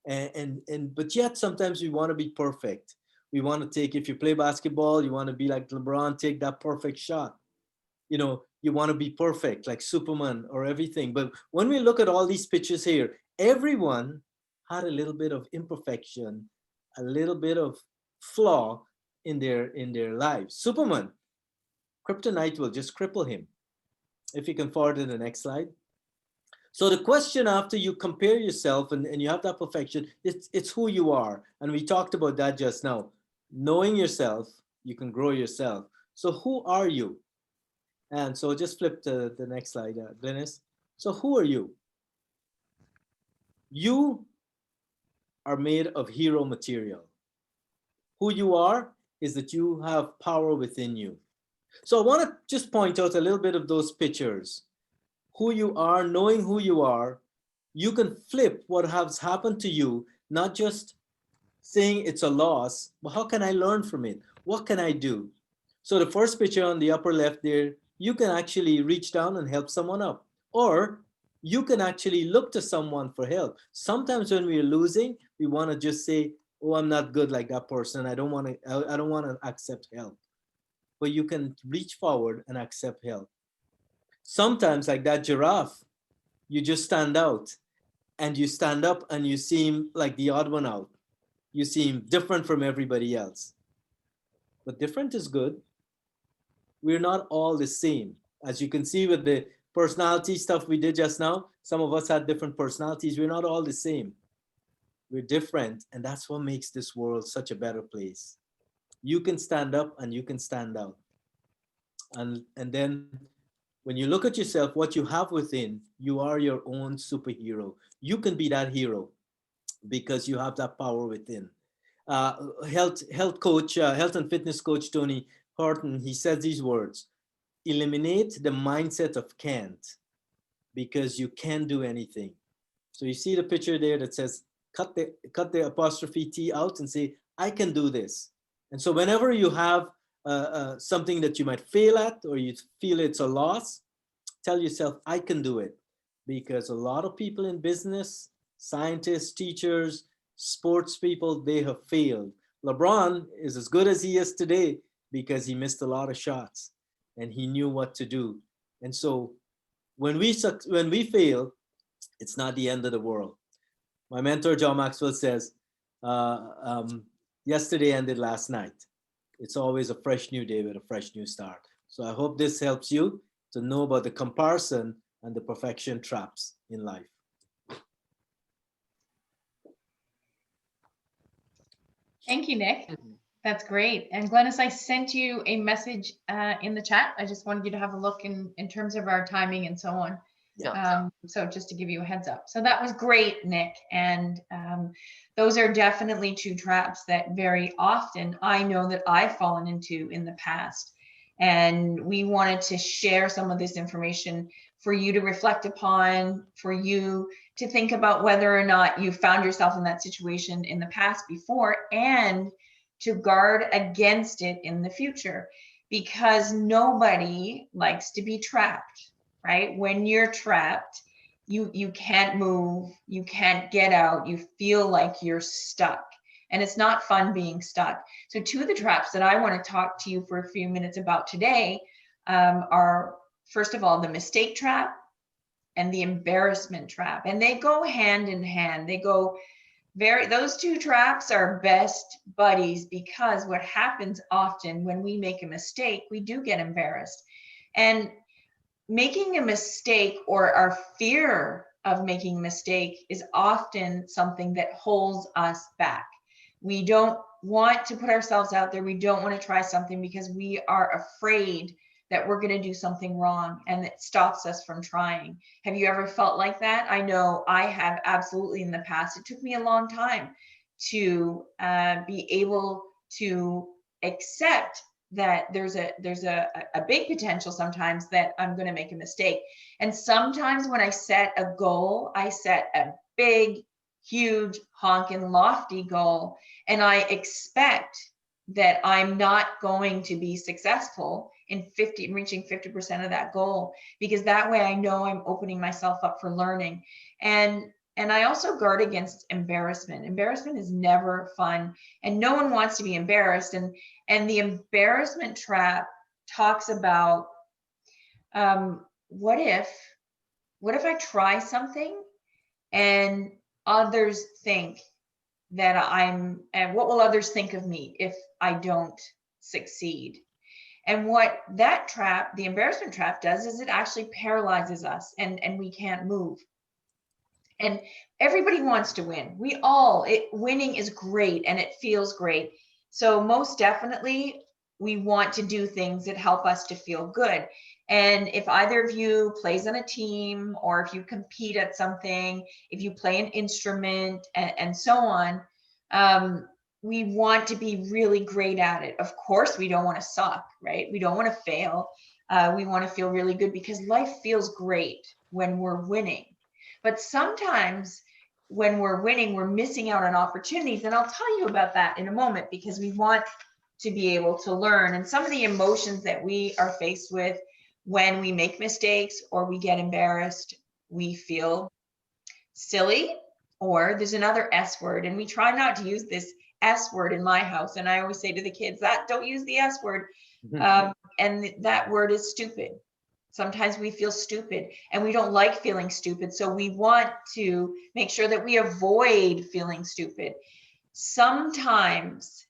But yet sometimes we want to be perfect. We want to take, if you play basketball, you want to be like LeBron, take that perfect shot. You know, you want to be perfect like Superman or everything. But when we look at all these pictures here, everyone had a little bit of imperfection, a little bit of flaw in their lives. Superman, kryptonite will just cripple him. If you can forward to the next slide. So the question after you compare yourself and you have that perfection, it's who you are. And we talked about that just now. Knowing yourself, you can grow yourself. So who are you? And so just flip to the next slide, Glynis. So who are you? You are made of hero material. Who you are is that you have power within you. So I want to just point out a little bit of those pictures. Who you are, knowing who you are, you can flip what has happened to you, not just saying it's a loss, but how can I learn from it? What can I do? So the first picture on the upper left there, you can actually reach down and help someone up. Or you can actually look to someone for help. Sometimes when we're losing, we want to just say, oh, I'm not good like that person. I don't want to accept help. But you can reach forward and accept help. Sometimes, like that giraffe, you just stand out and you stand up and you seem like the odd one out. You seem different from everybody else. But different is good. We're not all the same. As you can see with the personality stuff we did just now, some of us had different personalities. We're not all the same. We're different. And that's what makes this world such a better place. You can stand up and you can stand out. And then when you look at yourself, what you have within, you are your own superhero. You can be that hero because you have that power within. Health and fitness coach Tony Horton, he says these words: eliminate the mindset of can't, because you can do anything. So you see the picture there that says cut the apostrophe T out and say, I can do this. And so whenever you have something that you might fail at, or you feel it's a loss, tell yourself, I can do it. Because a lot of people in business, scientists, teachers, sports people, they have failed. LeBron is as good as he is today because he missed a lot of shots and he knew what to do. And so when we fail, it's not the end of the world. My mentor, John Maxwell, says, yesterday ended last night. It's always a fresh new day with a fresh new start. So I hope this helps you to know about the comparison and the perfection traps in life. Thank you, Nick. That's great. And Glennis, I sent you a message in the chat. I just wanted you to have a look in terms of our timing and so on. Yeah. So just to give you a heads up. So that was great, Nick. And those are definitely two traps that very often I know that I've fallen into in the past. And we wanted to share some of this information for you to reflect upon, for you to think about whether or not you found yourself in that situation in the past before, and to guard against it in the future, because nobody likes to be trapped, right? When you're trapped, you can't move, you can't get out, you feel like you're stuck. And it's not fun being stuck. So two of the traps that I want to talk to you for a few minutes about today are, first of all, the mistake trap and the embarrassment trap. And they go hand in hand. They go those two traps are best buddies, because what happens often when we make a mistake, we do get embarrassed. And making a mistake, or our fear of making a mistake, is often something that holds us back. We don't want to put ourselves out there. We don't want to try something because we are afraid that we're going to do something wrong, and it stops us from trying. Have you ever felt like that? I know I have, absolutely, in the past. It took me a long time to be able to accept that there's a big potential sometimes that I'm going to make a mistake. And sometimes when I set a goal, I set a big, huge, honking, lofty goal, and I expect that I'm not going to be successful in reaching 50% of that goal, because that way I know I'm opening myself up for learning. And I also guard against embarrassment. Embarrassment is never fun, and no one wants to be embarrassed. And the embarrassment trap talks about what if I try something and others think that and what will others think of me if I don't succeed? And what that trap, the embarrassment trap, does is it actually paralyzes us, and we can't move. And everybody wants to win. Winning is great, and it feels great. So most definitely, we want to do things that help us to feel good. And if either of you plays on a team, or if you compete at something, if you play an instrument, and so on, we want to be really great at it. Of course, we don't want to suck, right? We don't want to fail. We want to feel really good, because life feels great when we're winning. But sometimes when we're winning, we're missing out on opportunities. And I'll tell you about that in a moment, because we want to be able to learn. And some of the emotions that we are faced with when we make mistakes or we get embarrassed, we feel silly, or there's another S word. And we try not to use this S word in my house. And I always say to the kids, that don't use the S word. And that word is stupid. Sometimes we feel stupid, and we don't like feeling stupid. So we want to make sure that we avoid feeling stupid. Sometimes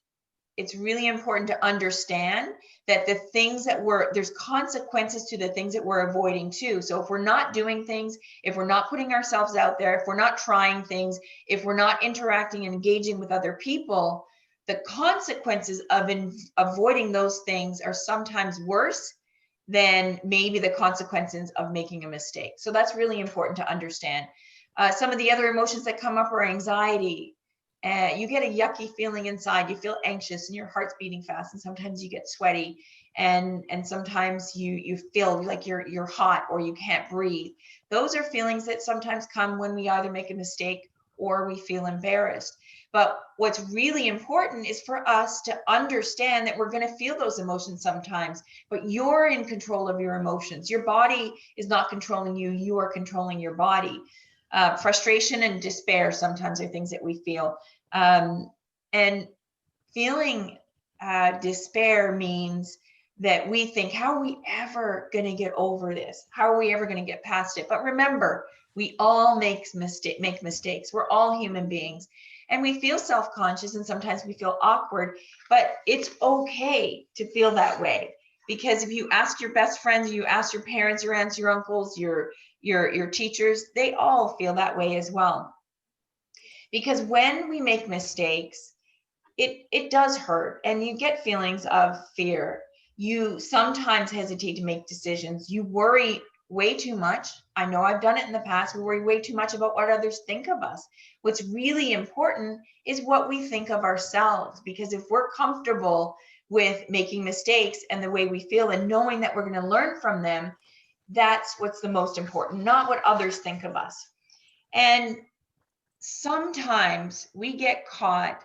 it's really important to understand that the things that there's consequences to the things that we're avoiding too. So if we're not doing things, if we're not putting ourselves out there, if we're not trying things, if we're not interacting and engaging with other people, the consequences of avoiding those things are sometimes worse than maybe the consequences of making a mistake. So that's really important to understand. Some of the other emotions that come up are anxiety. You get a yucky feeling inside. You feel anxious, and your heart's beating fast, and sometimes you get sweaty, and sometimes you feel like you're hot, or you can't breathe. Those are feelings that sometimes come when we either make a mistake or we feel embarrassed. But what's really important is for us to understand that we're going to feel those emotions sometimes, but you're in control of your emotions. Your body is not controlling you. You are controlling your body. Frustration and despair sometimes are things that we feel. And feeling despair means that we think, how are we ever going to get over this? How are we ever going to get past it? But remember, we all make mistakes. We're all human beings. And we feel self-conscious, and sometimes we feel awkward, but it's okay to feel that way. Because if you ask your best friends, you ask your parents, your aunts, your uncles, your teachers, they all feel that way as well. Because when we make mistakes, it does hurt, and you get feelings of fear. You sometimes hesitate to make decisions. You worry way too much. I know I've done it in the past. We worry way too much about what others think of us. What's really important is what we think of ourselves, because if we're comfortable with making mistakes and the way we feel and knowing that we're going to learn from them, that's what's the most important, not what others think of us. And sometimes we get caught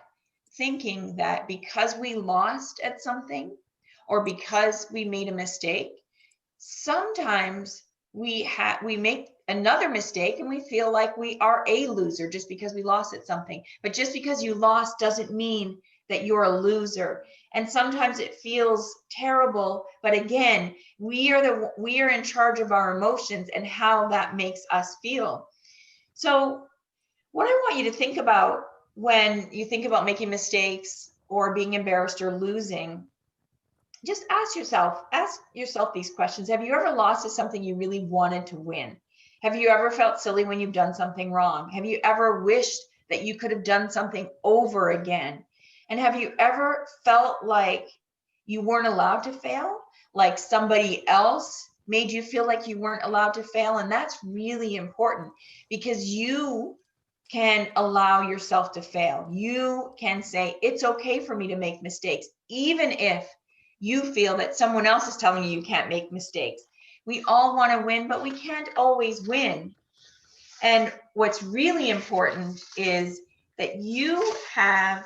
thinking that because we lost at something or because we made a mistake, sometimes we make another mistake and we feel like we are a loser just because we lost at something. But just because you lost doesn't mean that you're a loser. And sometimes it feels terrible, but again, we are in charge of our emotions and how that makes us feel. So what I want you to think about when you think about making mistakes or being embarrassed or losing, just ask yourself these questions. Have you ever lost at something you really wanted to win? Have you ever felt silly when you've done something wrong? Have you ever wished that you could have done something over again? And have you ever felt like you weren't allowed to fail? Like somebody else made you feel like you weren't allowed to fail? And that's really important, because you can allow yourself to fail. You can say, it's okay for me to make mistakes, even if you feel that someone else is telling you can't make mistakes. We all want to win, but we can't always win. And what's really important is that you have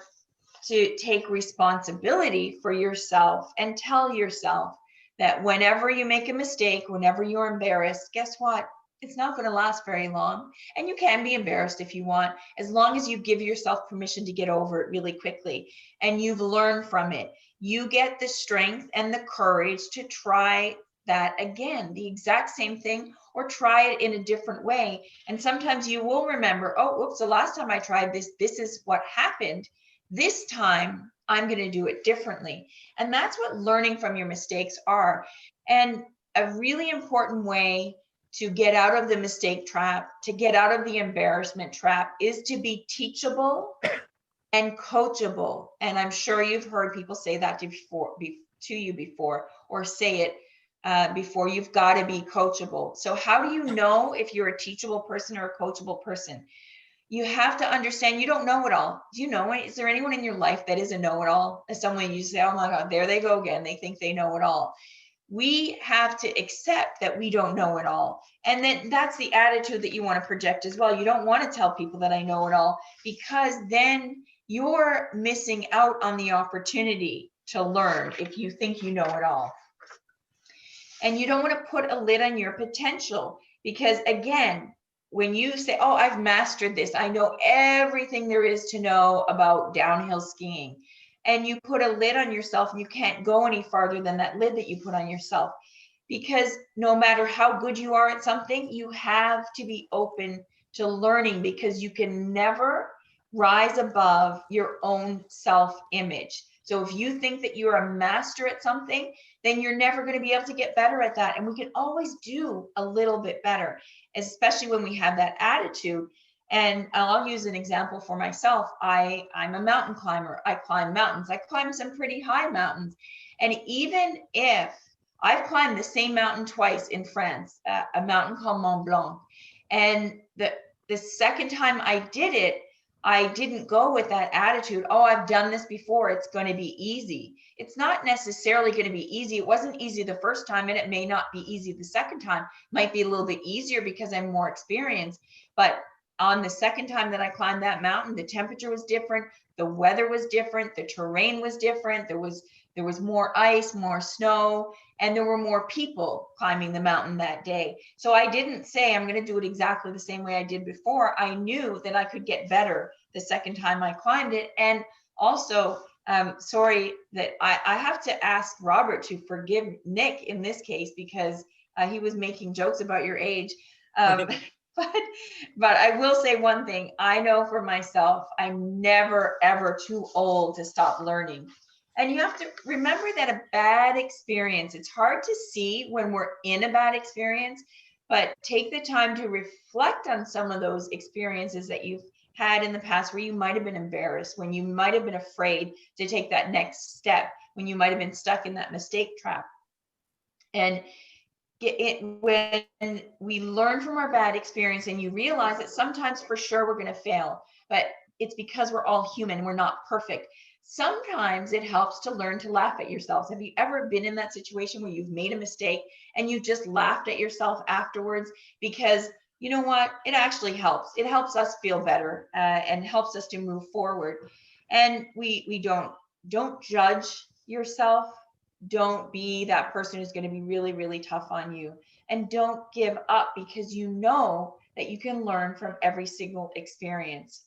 to take responsibility for yourself and tell yourself that whenever you make a mistake, whenever you're embarrassed, guess what? It's not going to last very long. And you can be embarrassed if you want, as long as you give yourself permission to get over it really quickly and you've learned from it. You get the strength and the courage to try that again, the exact same thing, or try it in a different way. And sometimes you will remember, oh, whoops, the last time I tried this, this is what happened. This time I'm going to do it differently. And that's what learning from your mistakes are. And a really important way to get out of the mistake trap, to get out of the embarrassment trap, is to be teachable and coachable. And I'm sure you've heard people say that to you before, or say it before. You've got to be coachable. So how do you know if you're a teachable person or a coachable person? You have to understand you don't know it all. Do you know, is there anyone in your life that is a know-it-all? As someone you say, oh my God, there they go again. They think they know it all. We have to accept that we don't know it all. And then that's the attitude that you want to project as well. You don't want to tell people that I know it all, because then you're missing out on the opportunity to learn if you think you know it all. And you don't want to put a lid on your potential, because again, when you say, oh, I've mastered this, I know everything there is to know about downhill skiing, and you put a lid on yourself and you can't go any farther than that lid that you put on yourself, because no matter how good you are at something, you have to be open to learning, because you can never rise above your own self-image. So if you think that you're a master at something, then you're never going to be able to get better at that. And we can always do a little bit better, especially when we have that attitude. And I'll use an example for myself. I'm a mountain climber. I climb mountains. I climb some pretty high mountains. And even if I've climbed the same mountain twice in France, a mountain called Mont Blanc, and the second time I did it, I didn't go with that attitude, oh, I've done this before, it's going to be easy. It's not necessarily going to be easy. It wasn't easy the first time, and it may not be easy the second time. It might be a little bit easier because I'm more experienced. But on the second time that I climbed that mountain, the temperature was different, the weather was different, the terrain was different, there was more ice, more snow, and there were more people climbing the mountain that day. So I didn't say I'm going to do it exactly the same way I did before. I knew that I could get better the second time I climbed it. And also, sorry that I have to ask Robert to forgive Nick in this case, because he was making jokes about your age. But I will say one thing. I know for myself, I'm never, ever too old to stop learning. And you have to remember that a bad experience, it's hard to see when we're in a bad experience, but take the time to reflect on some of those experiences that you've had in the past where you might have been embarrassed, when you might have been afraid to take that next step, when you might have been stuck in that mistake trap. And when we learn from our bad experience and you realize that sometimes for sure we're going to fail, but it's because we're all human, we're not perfect. Sometimes it helps to learn to laugh at yourselves. Have you ever been in that situation where you've made a mistake and you just laughed at yourself afterwards? Because you know what, it actually helps. It helps us feel better, and helps us to move forward. And we don't judge yourself. Don't be that person who's going to be really, really tough on you. And don't give up, because you know that you can learn from every single experience.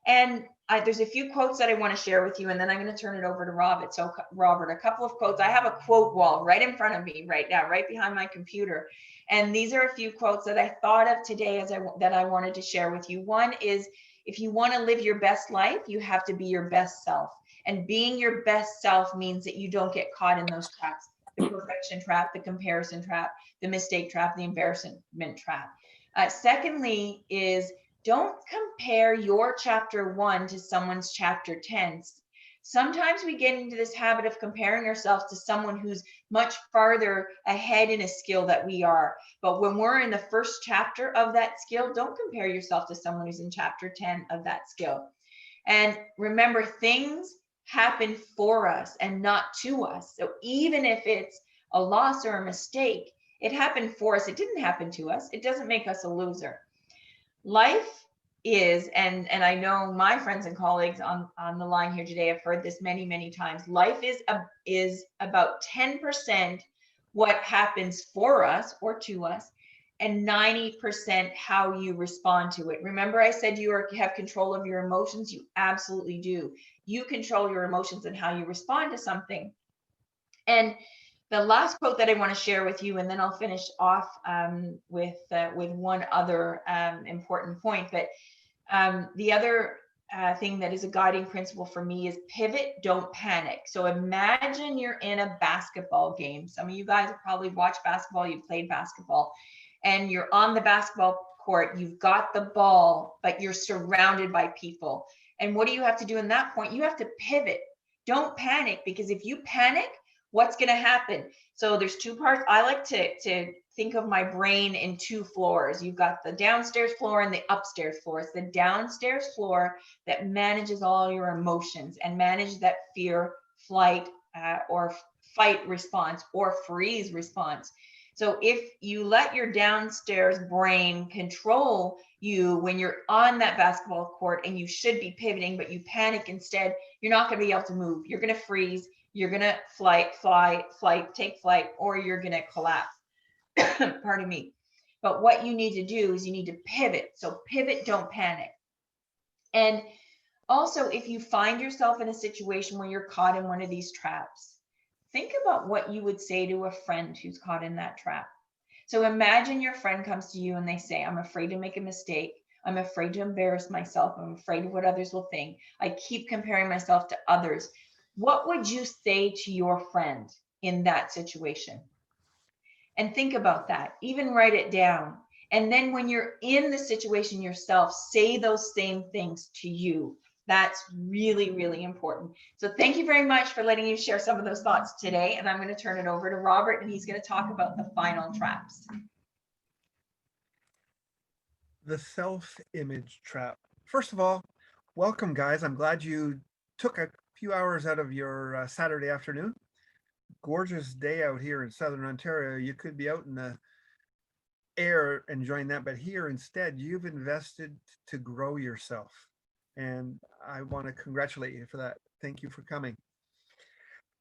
And there's a few quotes that I want to share with you, and then I'm going to turn it over to Robert. So, Robert, a couple of quotes. I have a quote wall right in front of me right now, right behind my computer. And these are a few quotes that I thought of today that I wanted to share with you. One is, if you want to live your best life, you have to be your best self. And being your best self means that you don't get caught in those traps: the perfection trap, the comparison trap, the mistake trap, the embarrassment trap. Secondly is, don't compare your chapter 1 to someone's chapter 10. Sometimes we get into this habit of comparing ourselves to someone who's much farther ahead in a skill that we are. But when we're in the first chapter of that skill, don't compare yourself to someone who's in chapter 10 of that skill. And remember, things happen for us and not to us. So even if it's a loss or a mistake, it happened for us. It didn't happen to us. It doesn't make us a loser. Life is, and I know my friends and colleagues on the line here today have heard this many, many times. Life is about 10% what happens for us or to us, and 90% how you respond to it. Remember, I said you have control of your emotions. You absolutely do. You control your emotions and how you respond to something. And the last quote that I want to share with you, and then I'll finish off with one other important point. But the other thing that is a guiding principle for me is pivot, don't panic. So imagine you're in a basketball game. Some of you guys have probably watched basketball, you've played basketball, and you're on the basketball court, you've got the ball, but you're surrounded by people. And what do you have to do in that point? You have to pivot. Don't panic, because if you panic, what's going to happen? So there's two parts. I like to think of my brain in two floors. You've got the downstairs floor and the upstairs floor. It's the downstairs floor that manages all your emotions and manages that fear, flight, or fight response or freeze response. So if you let your downstairs brain control you when you're on that basketball court and you should be pivoting, but you panic instead, you're not going to be able to move. You're going to freeze. You're going to take flight, or you're going to collapse. Pardon me. But what you need to do is you need to pivot. So pivot, don't panic. And also, if you find yourself in a situation where you're caught in one of these traps, think about what you would say to a friend who's caught in that trap. So imagine your friend comes to you and they say, I'm afraid to make a mistake. I'm afraid to embarrass myself. I'm afraid of what others will think. I keep comparing myself to others. What would you say to your friend in that situation? And think about that. Even write it down. And then when you're in the situation yourself, say those same things to you. That's really, really important. So thank you very much for letting you share some of those thoughts today. And I'm going to turn it over to Robert, and he's going to talk about the final traps. The self-image trap. First of all, welcome, guys. I'm glad you took a few hours out of your Saturday afternoon. Gorgeous day out here in Southern Ontario. You could be out in the air enjoying that, but here instead, you've invested to grow yourself. And I want to congratulate you for that. Thank you for coming.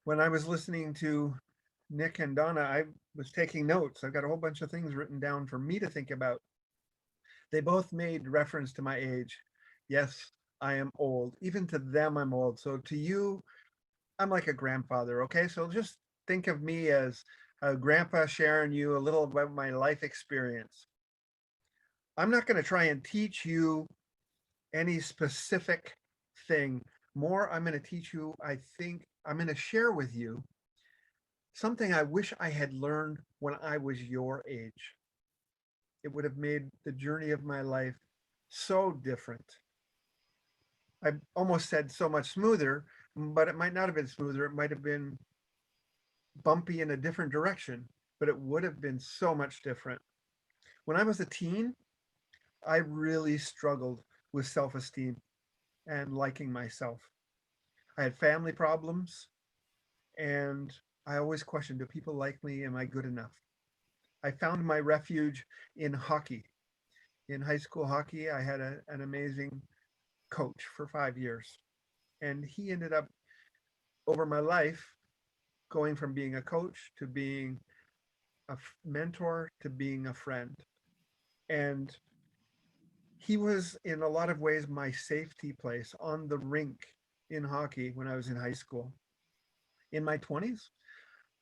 When I was listening to Nick and Donna, I was taking notes. I've got a whole bunch of things written down for me to think about. They both made reference to my age. Yes, I am old. Even to them, I'm old. So to you, I'm like a grandfather, okay? So just think of me as a grandpa sharing you a little about my life experience. I'm not going to try and teach you any specific thing. More, I'm going to teach you, I think, I'm going to share with you something I wish I had learned when I was your age. It would have made the journey of my life so different. I almost said so much smoother, but it might not have been smoother. It might have been bumpy in a different direction. but it would have been so much different. When I was a teen, I really struggled with self-esteem and liking myself. I had family problems, and I always questioned, do people like me? Am I good enough? I found my refuge in hockey. In high school hockey, I had an amazing coach for 5 years. And he ended up, over my life, going from being a coach to being a mentor to being a friend. And he was, in a lot of ways, my safety place on the rink in hockey when I was in high school. In my 20s,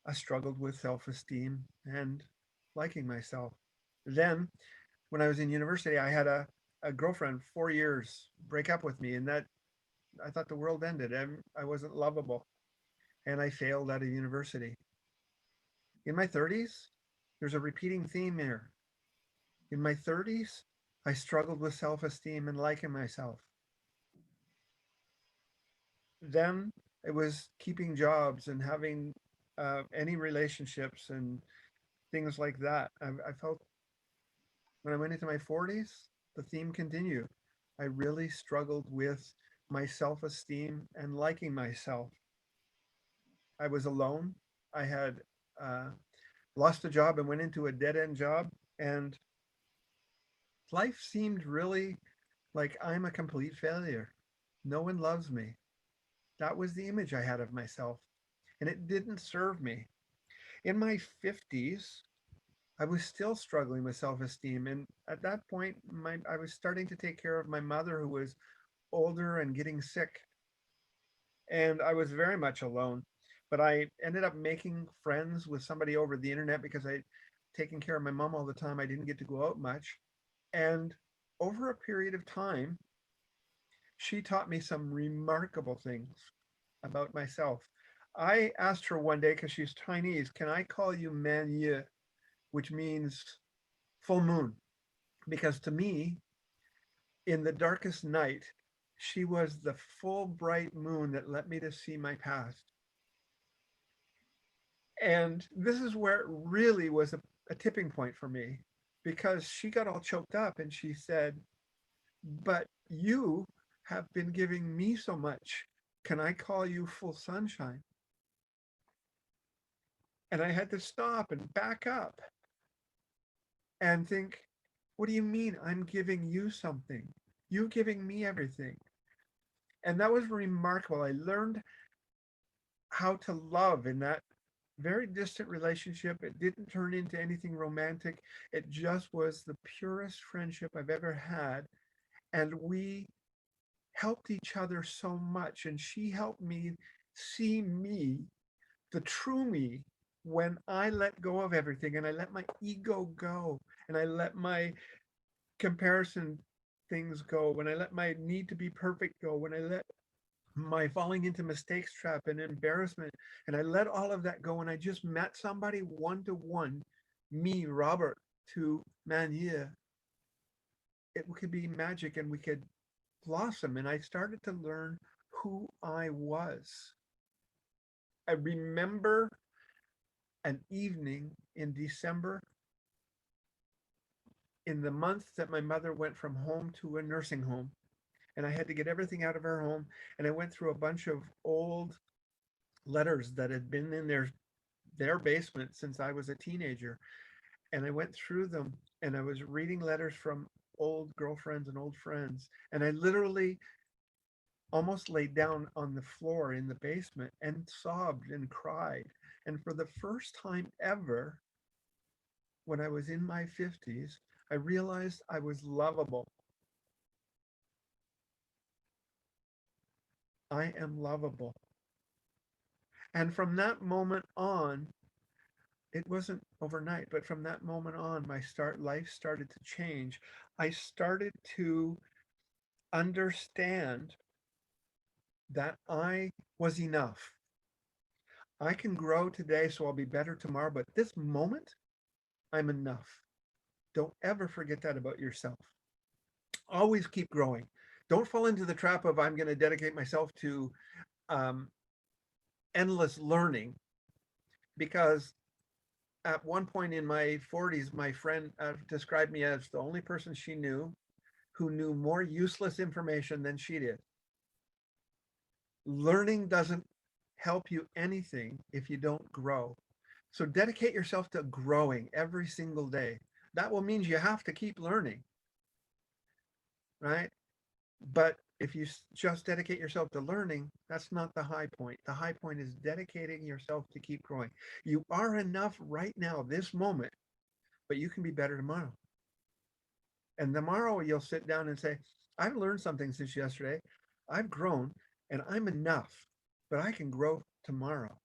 I struggled with self-esteem and liking myself. Then, when I was in university, I had a girlfriend, 4 years, break up with me, and that I thought the world ended. I wasn't lovable, and I failed out of university. In my 30s, there's a repeating theme here. In my 30s, I struggled with self-esteem and liking myself. Then it was keeping jobs and having any relationships and things like that. I felt when I went into my 40s, the theme continued. I really struggled with my self-esteem and liking myself. I was alone. I had lost a job and went into a dead-end job, and life seemed really like I'm a complete failure. No one loves me. That was the image I had of myself, and it didn't serve me. In my 50s, I was still struggling with self-esteem, and at that point, I was starting to take care of my mother, who was older and getting sick, and I was very much alone. But I ended up making friends with somebody over the internet because I'd taken care of my mom all the time. I didn't get to go out much, and over a period of time, she taught me some remarkable things about myself. I asked her one day, because she's Chinese, can I call you Man Ye, which means full moon? Because to me, in the darkest night, she was the full bright moon that let me to see my past. And this is where it really was a tipping point for me, because she got all choked up and she said, but you have been giving me so much. Can I call you full sunshine? And I had to stop and back up and think, what do you mean I'm giving you something? You're giving me everything. And that was remarkable. I learned how to love in that very distant relationship. It didn't turn into anything romantic. It just was the purest friendship I've ever had. And we helped each other so much. And she helped me see me, the true me, when I let go of everything and I let my ego go and I let my comparison things go, when I let my need to be perfect go, when I let my falling into mistakes trap and embarrassment, and I let all of that go, and I just met somebody one-to-one, me, Robert, to Man Ye, it could be magic and we could blossom. And I started to learn who I was. I remember an evening in December, in the month that my mother went from home to a nursing home, and I had to get everything out of her home. And I went through a bunch of old letters that had been in their basement since I was a teenager. And I went through them and I was reading letters from old girlfriends and old friends. And I literally almost laid down on the floor in the basement and sobbed and cried. And for the first time ever, when I was in my 50s, I realized I was lovable. I am lovable. And from that moment on, it wasn't overnight, but from that moment on, my life started to change. I started to understand that I was enough. I can grow today, so I'll be better tomorrow, but this moment, I'm enough. Don't ever forget that about yourself. Always keep growing. Don't fall into the trap of I'm going to dedicate myself to endless learning, because at one point in my 40s, my friend described me as the only person she knew who knew more useless information than she did. Learning doesn't help you anything if you don't grow. So dedicate yourself to growing every single day. That will mean you have to keep learning, right? But if you just dedicate yourself to learning, that's not the high point. The high point is dedicating yourself to keep growing. You are enough right now, this moment, but you can be better tomorrow. And tomorrow you'll sit down and say, I've learned something since yesterday. I've grown and I'm enough, but I can grow tomorrow.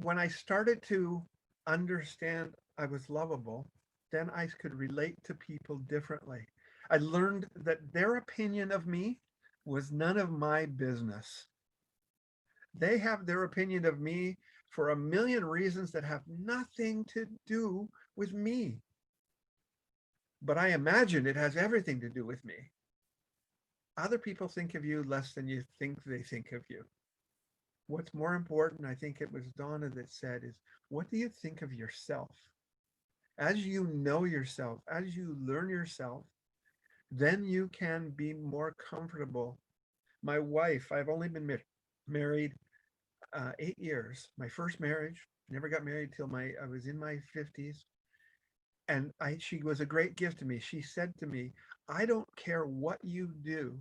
When I started to understand I was lovable, then I could relate to people differently. I learned that their opinion of me was none of my business. They have their opinion of me for a million reasons that have nothing to do with me. But I imagine it has everything to do with me. Other people think of you less than you think they think of you. What's more important, I think it was Donna that said, is what do you think of yourself? As you know yourself, as you learn yourself, then you can be more comfortable. My wife, I've only been married 8 years. My first marriage, never got married till I was in my 50s. And she was a great gift to me. She said to me, I don't care what you do,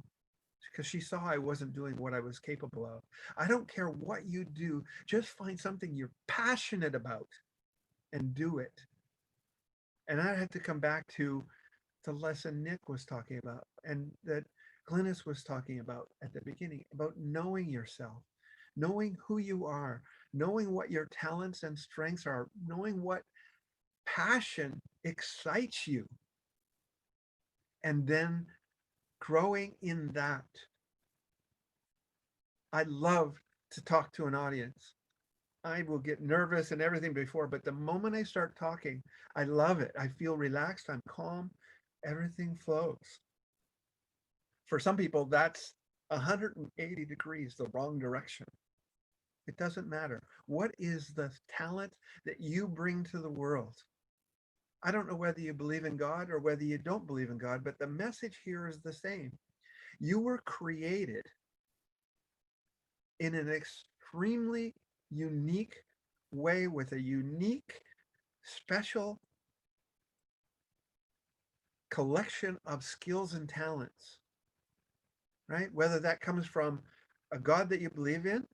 because she saw I wasn't doing what I was capable of. I don't care what you do, just find something you're passionate about and do it. And I had to come back to the lesson Nick was talking about and that Glynis was talking about at the beginning, about knowing yourself, knowing who you are, knowing what your talents and strengths are, knowing what passion excites you, and then growing in that. I love to talk to an audience. I will get nervous and everything before, but the moment I start talking, I love it. I feel relaxed. I'm calm. Everything flows. For some people, that's 180 degrees the wrong direction. It doesn't matter. What is the talent that you bring to the world? I don't know whether you believe in God or whether you don't believe in God, but the message here is the same. You were created in an extremely unique way with a unique, special collection of skills and talents, right? Whether that comes from a God that you believe in,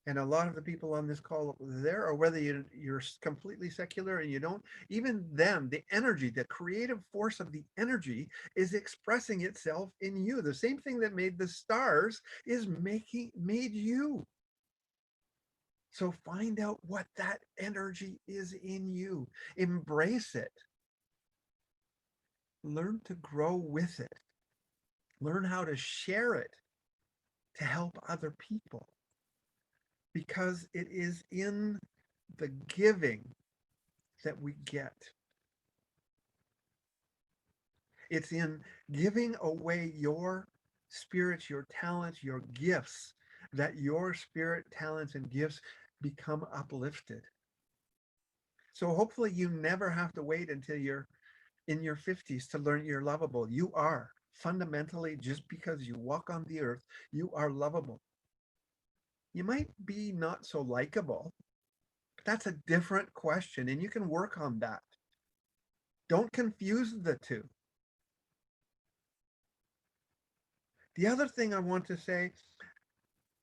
and a lot of the people on this call there, or whether you're completely secular and you don't, even then, the energy, the creative force of the energy is expressing itself in you. The same thing that made the stars is made you. So find out what that energy is in you. Embrace it. Learn to grow with it. Learn how to share it to help other people. Because it is in the giving that we get. It's in giving away your spirits, your talents, your gifts, that your spirit, talents, and gifts become uplifted. So hopefully you never have to wait until you're in your 50s to learn you're lovable. You are. Fundamentally, just because you walk on the earth, you are lovable. You might be not so likable, but that's a different question, and you can work on that. Don't confuse the two. The other thing I want to say,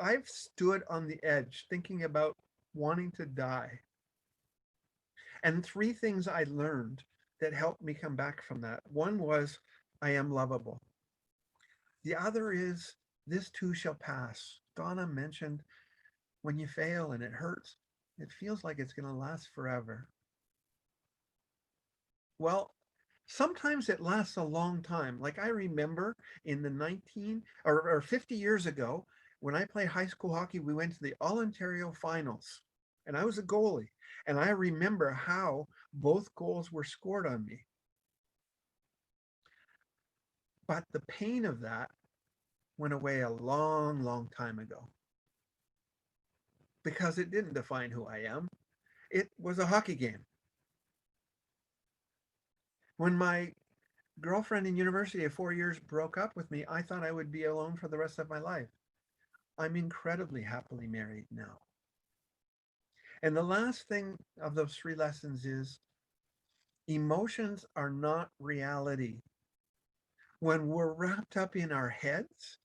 I've stood on the edge thinking about wanting to die. And 3 things I learned that helped me come back from that. One was, I am lovable. The other is, this too shall pass. Donna mentioned when you fail and it hurts, it feels like it's going to last forever. Well, sometimes it lasts a long time. Like I remember in the 50 years ago, when I played high school hockey, we went to the All-Ontario finals and I was a goalie. And I remember how both goals were scored on me. But the pain of that went away a long, long time ago because it didn't define who I am. It was a hockey game. When my girlfriend in university of 4 years broke up with me, I thought I would be alone for the rest of my life. I'm incredibly happily married now. And the last thing of those 3 lessons is emotions are not reality. When we're wrapped up in our heads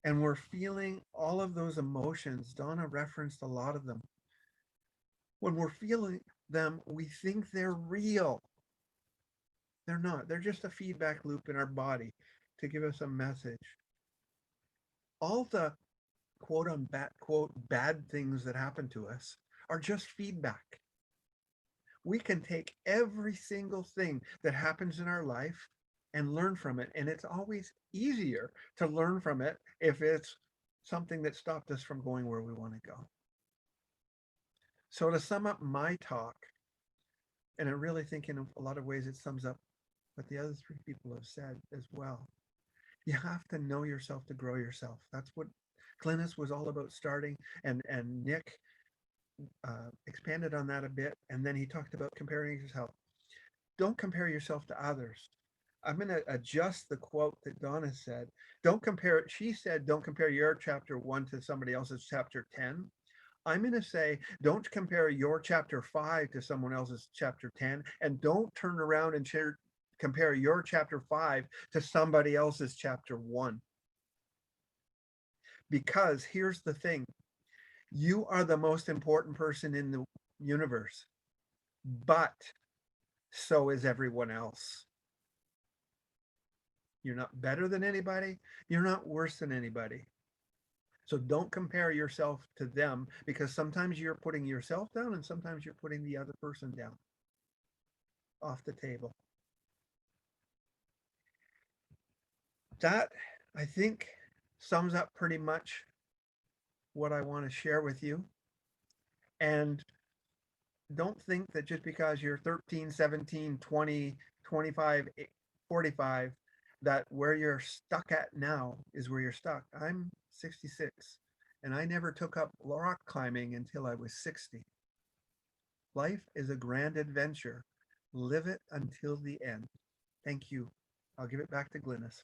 and we're feeling all of those emotions, Donna referenced a lot of them. When we're feeling them, we think they're real. They're not. They're just a feedback loop in our body to give us a message. All the quote unquote bad things that happen to us are just feedback. We can take every single thing that happens in our life and learn from it. And it's always easier to learn from it if it's something that stopped us from going where we want to go. So to sum up my talk, and I really think in a lot of ways it sums up what the other 3 people have said as well. You have to know yourself to grow yourself. That's what Glennis was all about starting, and Nick expanded on that a bit. And then he talked about comparing yourself. Don't compare yourself to others. I'm going to adjust the quote that Donna said. Don't compare, she said, don't compare your chapter 1 to somebody else's chapter 10. I'm going to say, don't compare your chapter 5 to someone else's chapter 10, and don't turn around and compare your chapter 5 to somebody else's chapter 1. Because here's the thing, you are the most important person in the universe, but so is everyone else. You're not better than anybody. You're not worse than anybody. So don't compare yourself to them, because sometimes you're putting yourself down and sometimes you're putting the other person down, off the table. That, I think, sums up pretty much what I want to share with you. And don't think that just because you're 13, 17, 20, 25, 45, that where you're stuck at now is where you're stuck. I'm 66 and I never took up rock climbing until I was 60. Life is a grand adventure. Live it until the end. Thank you. I'll give it back to Glennis.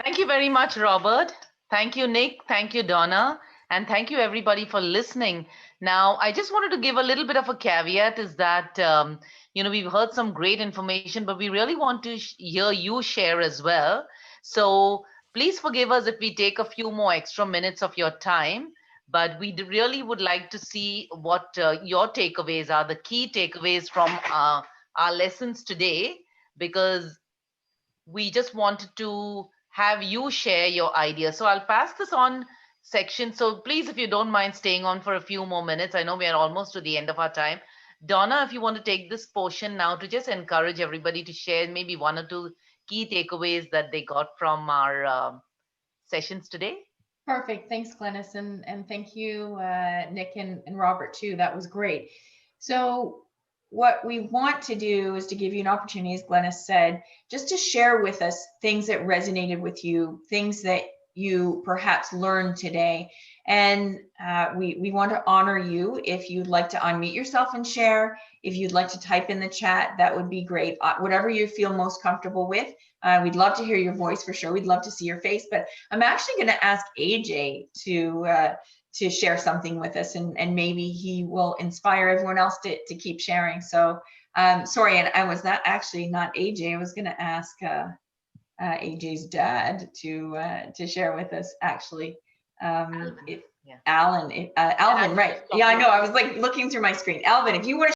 Thank you very much, Robert. Thank you, Nick. Thank you, Donna. And thank you, everybody, for listening. Now, I just wanted to give a little bit of a caveat is that, we've heard some great information, but we really want to hear you share as well. So please forgive us if we take a few more extra minutes of your time, but we really would like to see what your takeaways are, the key takeaways from our lessons today, because we just wanted to have you share your ideas. So I'll pass this on section. So please, if you don't mind staying on for a few more minutes, I know we are almost to the end of our time. Donna, if you want to take this portion now to just encourage everybody to share maybe 1 or 2 key takeaways that they got from our sessions today. Perfect. Thanks, Glennis. And thank you, Nick and Robert, too. That was great. So what we want to do is to give you an opportunity, as Glennis said, just to share with us things that resonated with you, things that you perhaps learned today. And we want to honor you. If you'd like to unmute yourself and share, if you'd like to type in the chat, that would be great. Whatever you feel most comfortable with. We'd love to hear your voice for sure. We'd love to see your face, but I'm actually going to ask AJ to share something with us, and maybe he will inspire everyone else to keep sharing. So sorry, and I was not AJ. I was going to ask AJ's dad to share with us, actually. Alvin, right? Yeah, I know. I was like looking through my screen. Alvin, if you want to